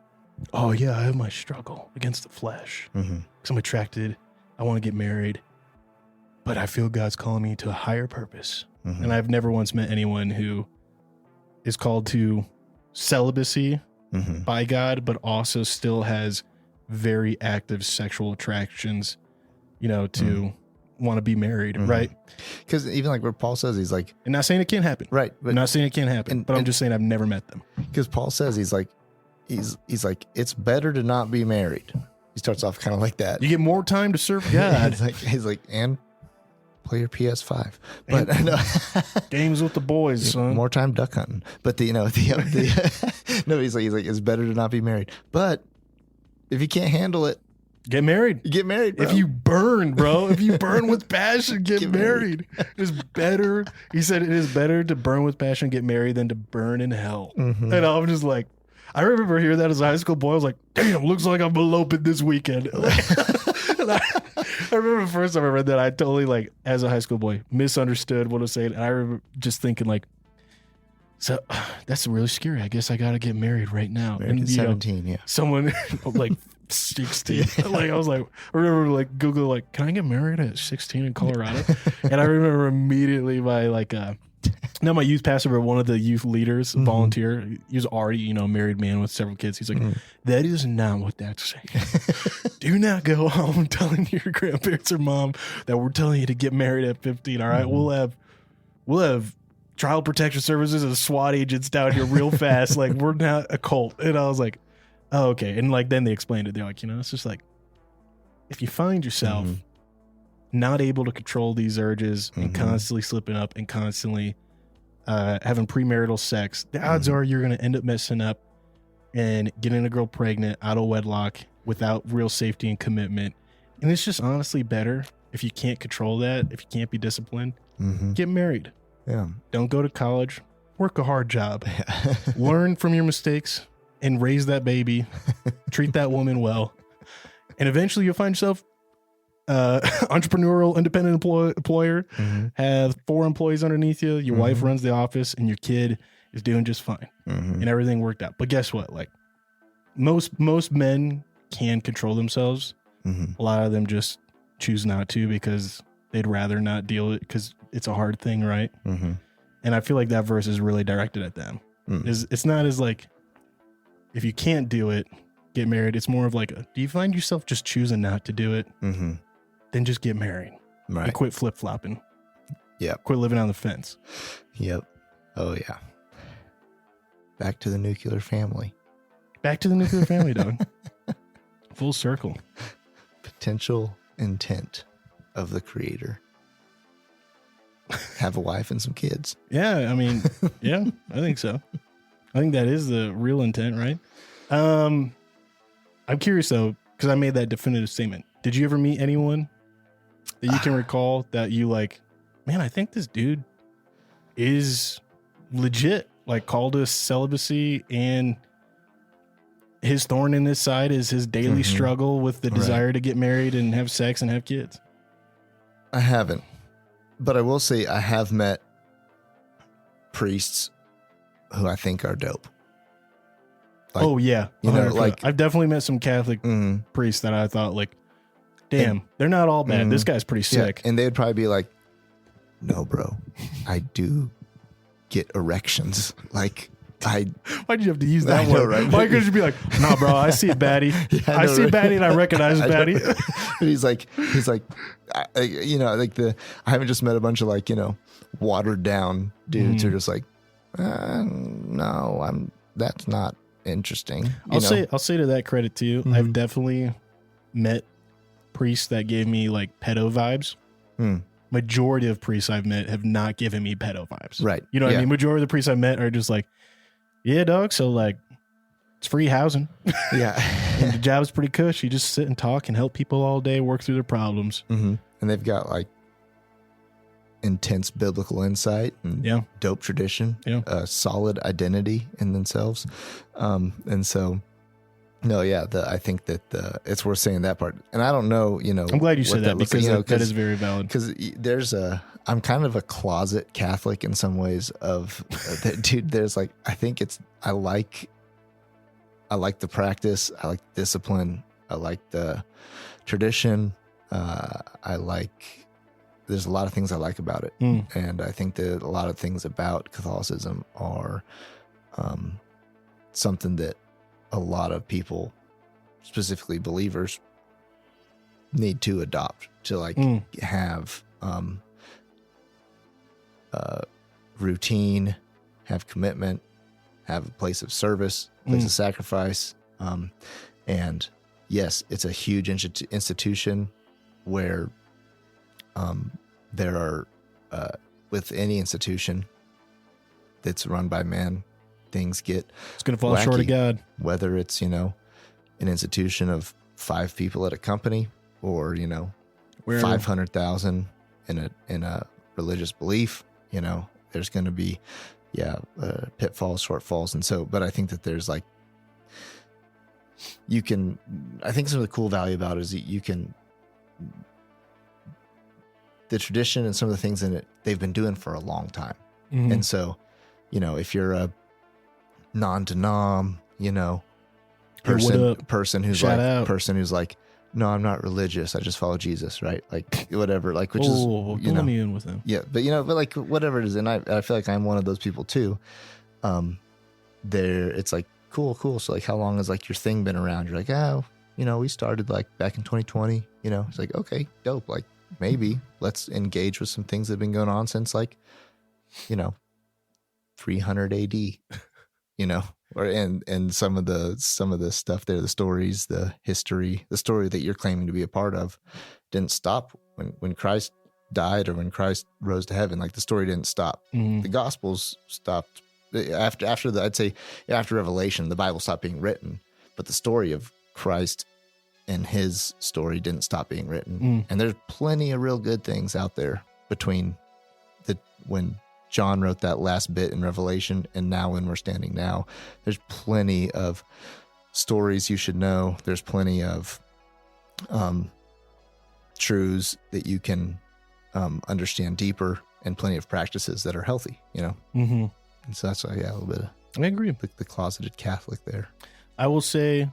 oh yeah, I have my struggle against the flesh because I'm attracted. I want to get married, but I feel God's calling me to a higher purpose. And I've never once met anyone who is called to celibacy by God, but also still has very active sexual attractions, you know, to want to be married, right? Because even like where Paul says, he's like, and not saying it can't happen, right? But not saying it can't happen, but I'm just saying I've never met them. Because Paul says he's like, he's like, it's better to not be married. He starts off kind of like that. You get more time to serve God. he's like, and play your PS5. But I know games with the boys, son. More time duck hunting. But no, he's like, it's better to not be married. But if you can't handle it, get married. Get married, bro. If you burn, bro, if you burn with passion, get married. It's better. He said it is better to burn with passion, get married, than to burn in hell. And I'm just like, I remember hearing that as a high school boy. I was like, damn, looks like I'm eloping this weekend. And I remember the first time I read that, I totally, like, as a high school boy, misunderstood what I was saying. And I remember just thinking, like, so that's really scary. I guess I got to get married right now. Married at 17, yeah. Someone, like, 16. Like, I was like, I remember, like, Google, like, can I get married at 16 in Colorado? And I remember immediately now my youth pastor, but one of the youth leaders, volunteer, he was already, a married man with several kids. He's like, that is not what that's saying. Do not go home telling your grandparents or mom that we're telling you to get married at 15. All right. We'll have child protection services and SWAT agents down here real fast. Like, we're not a cult. And I was like, oh, okay. And like, then they explained it. They're like, it's just like, if you find yourself not able to control these urges and constantly slipping up and constantly having premarital sex, the odds are you're going to end up messing up and getting a girl pregnant out of wedlock without real safety and commitment. And it's just honestly better if you can't control that, if you can't be disciplined, get married. Yeah. Don't go to college. Work a hard job. Learn from your mistakes and raise that baby. Treat that woman well. And eventually you'll find yourself entrepreneurial, independent employer, have 4 employees underneath you. Your wife runs the office and your kid is doing just fine and everything worked out. But guess what? Like most men can control themselves. A lot of them just choose not to because they'd rather not deal with it because it's a hard thing. Right. And I feel like that verse is really directed at them. It's not as like, if you can't do it, get married. It's more of like, do you find yourself just choosing not to do it? Then just get married. Right. And quit flip-flopping. Yep. Quit living on the fence. Yep. Oh, yeah. Back to the nuclear family. Back to the nuclear family, dog. Full circle. Potential intent of the creator. Have a wife and some kids. Yeah, I mean, yeah, I think so. I think that is the real intent, right? I'm curious, though, because I made that definitive statement. Did you ever meet anyone that you can recall that you like, man, I think this dude is legit, like called us celibacy, and his thorn in his side is his daily struggle with the desire to get married and have sex and have kids? I haven't, but I will say I have met priests who I think are dope. Like, oh yeah, like I've definitely met some Catholic priests that I thought like, damn, they're not all bad. This guy's pretty sick. Yeah, and they'd probably be like, no, bro, I do get erections. Like, why'd you have to use that word? Right? Why couldn't you be like, nah, bro, I see Batty. I see Batty and I recognize Batty. He's like, I haven't just met a bunch of like, watered down dudes who are just like, no, that's not interesting. I'll say to that credit too. I've definitely met priests that gave me like pedo vibes. Majority of priests I've met have not given me pedo vibes. Right. You know what I mean? Majority of the priests I met are just like, yeah, dog. So like, it's free housing. Yeah. And the job's pretty cush. You just sit and talk and help people all day work through their problems. And they've got like intense biblical insight and dope tradition, solid identity in themselves. And so, no, I think that it's worth saying that part. And I don't know, I'm glad you said that because that is very valid. Because I'm kind of a closet Catholic in some ways of that, dude. There's like, I like the practice. I like the discipline. I like the tradition. There's a lot of things I like about it. And I think that a lot of things about Catholicism are something that a lot of people, specifically believers, need to adopt to like have routine, have commitment, have a place of service, place of sacrifice. And yes, it's a huge institution where there are, with any institution that's run by man, things get It's going to fall wacky. short of God. Whether it's, an institution of 5 people at a company or, 500,000 in a religious belief, there's going to be, pitfalls, shortfalls. And so, but I think that there's I think some of the cool value about it is that the tradition and some of the things in it, they've been doing for a long time. Mm-hmm. And person if you're a non-denom, person who's like, no, I'm not religious, I just follow Jesus, right? Like whatever, like, which is, don't let me in with him. Yeah. But but like whatever it is. And I feel like I'm one of those people too. It's like, cool. So like, how long has like your thing been around? You're like, oh, we started like back in 2020, it's like, okay, dope. Like maybe let's engage with some things that have been going on since like, 300 AD, and some of the stuff there, the stories, the history, the story that you're claiming to be a part of didn't stop when Christ died or when Christ rose to heaven. Like the story didn't stop. Mm-hmm. The Gospels stopped after Revelation, the Bible stopped being written, but the story of Christ and his story didn't stop being written. Mm. And there's plenty of real good things out there between when John wrote that last bit in Revelation and now when we're standing now. There's plenty of stories you should know. There's plenty of truths that you can understand deeper, and plenty of practices that are healthy, Mm-hmm. And so that's why, a little bit of I agree. the closeted Catholic there. I will say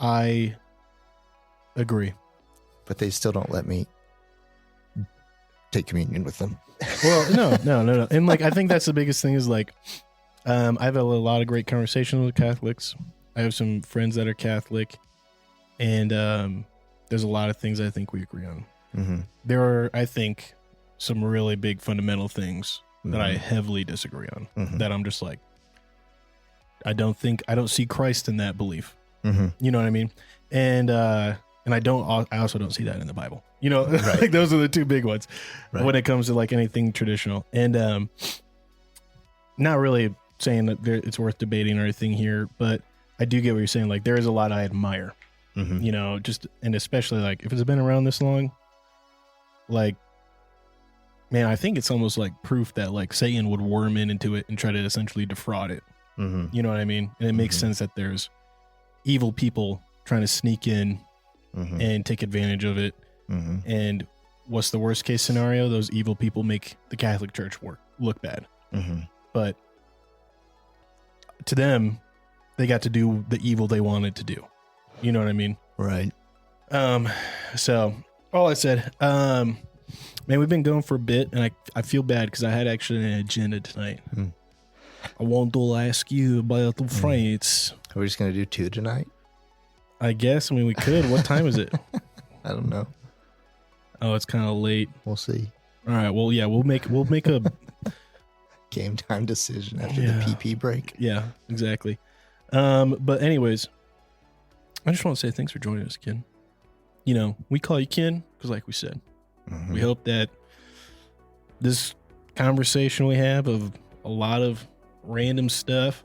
I agree. But they still don't let me take communion with them. Well, no. And like, I think that's the biggest thing is like, I've had a lot of great conversations with Catholics. I have some friends that are Catholic, and there's a lot of things I think we agree on. Mm-hmm. There are, I think, some really big fundamental things that I heavily disagree on. Mm-hmm. That I'm just like, I don't see Christ in that belief. Mm-hmm. You know what I mean? And I also don't see that in the Bible. Right. Like those are the two big ones right. when it comes to like anything traditional. And not really saying that it's worth debating or anything here, but I do get what you're saying. Like there is a lot I admire, mm-hmm. And especially like if it's been around this long, like, man, I think it's almost like proof that like Satan would worm into it and try to essentially defraud it. Mm-hmm. You know what I mean? And it makes mm-hmm. sense that there's evil people trying to sneak in mm-hmm. and take advantage of it. Mm-hmm. And what's the worst case scenario? Those evil people make the Catholic Church look bad. Mm-hmm. But to them, they got to do the evil they wanted to do. You know what I mean? Right. So all I said, man, we've been going for a bit, and I feel bad because I had actually an agenda tonight. Mm. I want to ask you about the France. Are we just going to do 2 tonight? I guess. I mean, we could. What time is it? I don't know. Oh, it's kind of late. We'll see. All right. Well, yeah, we'll make a game time decision after the PP break. Yeah, exactly. But anyways, I just want to say thanks for joining us, Ken. We call you Ken because, like we said, mm-hmm. we hope that this conversation we have of a lot of random stuff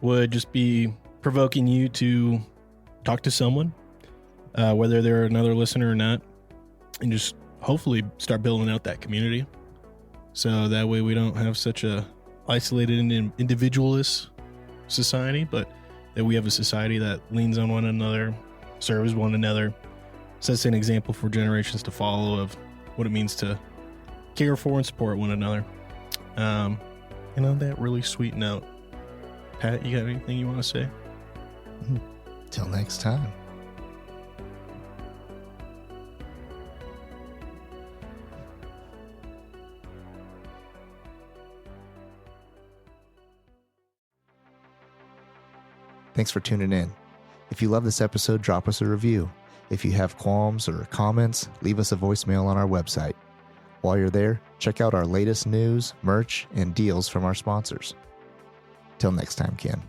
would just be provoking you to talk to someone, whether they're another listener or not, and just hopefully start building out that community. So that way we don't have such a isolated and individualist society, but that we have a society that leans on one another, serves one another, sets an example for generations to follow of what it means to care for and support one another. And on that really sweet note, Pat, you got anything you want to say? Till next time. Thanks for tuning in. If you love this episode, drop us a review. If you have qualms or comments, leave us a voicemail on our website. While you're there, check out our latest news, merch, and deals from our sponsors. Till next time, Ken.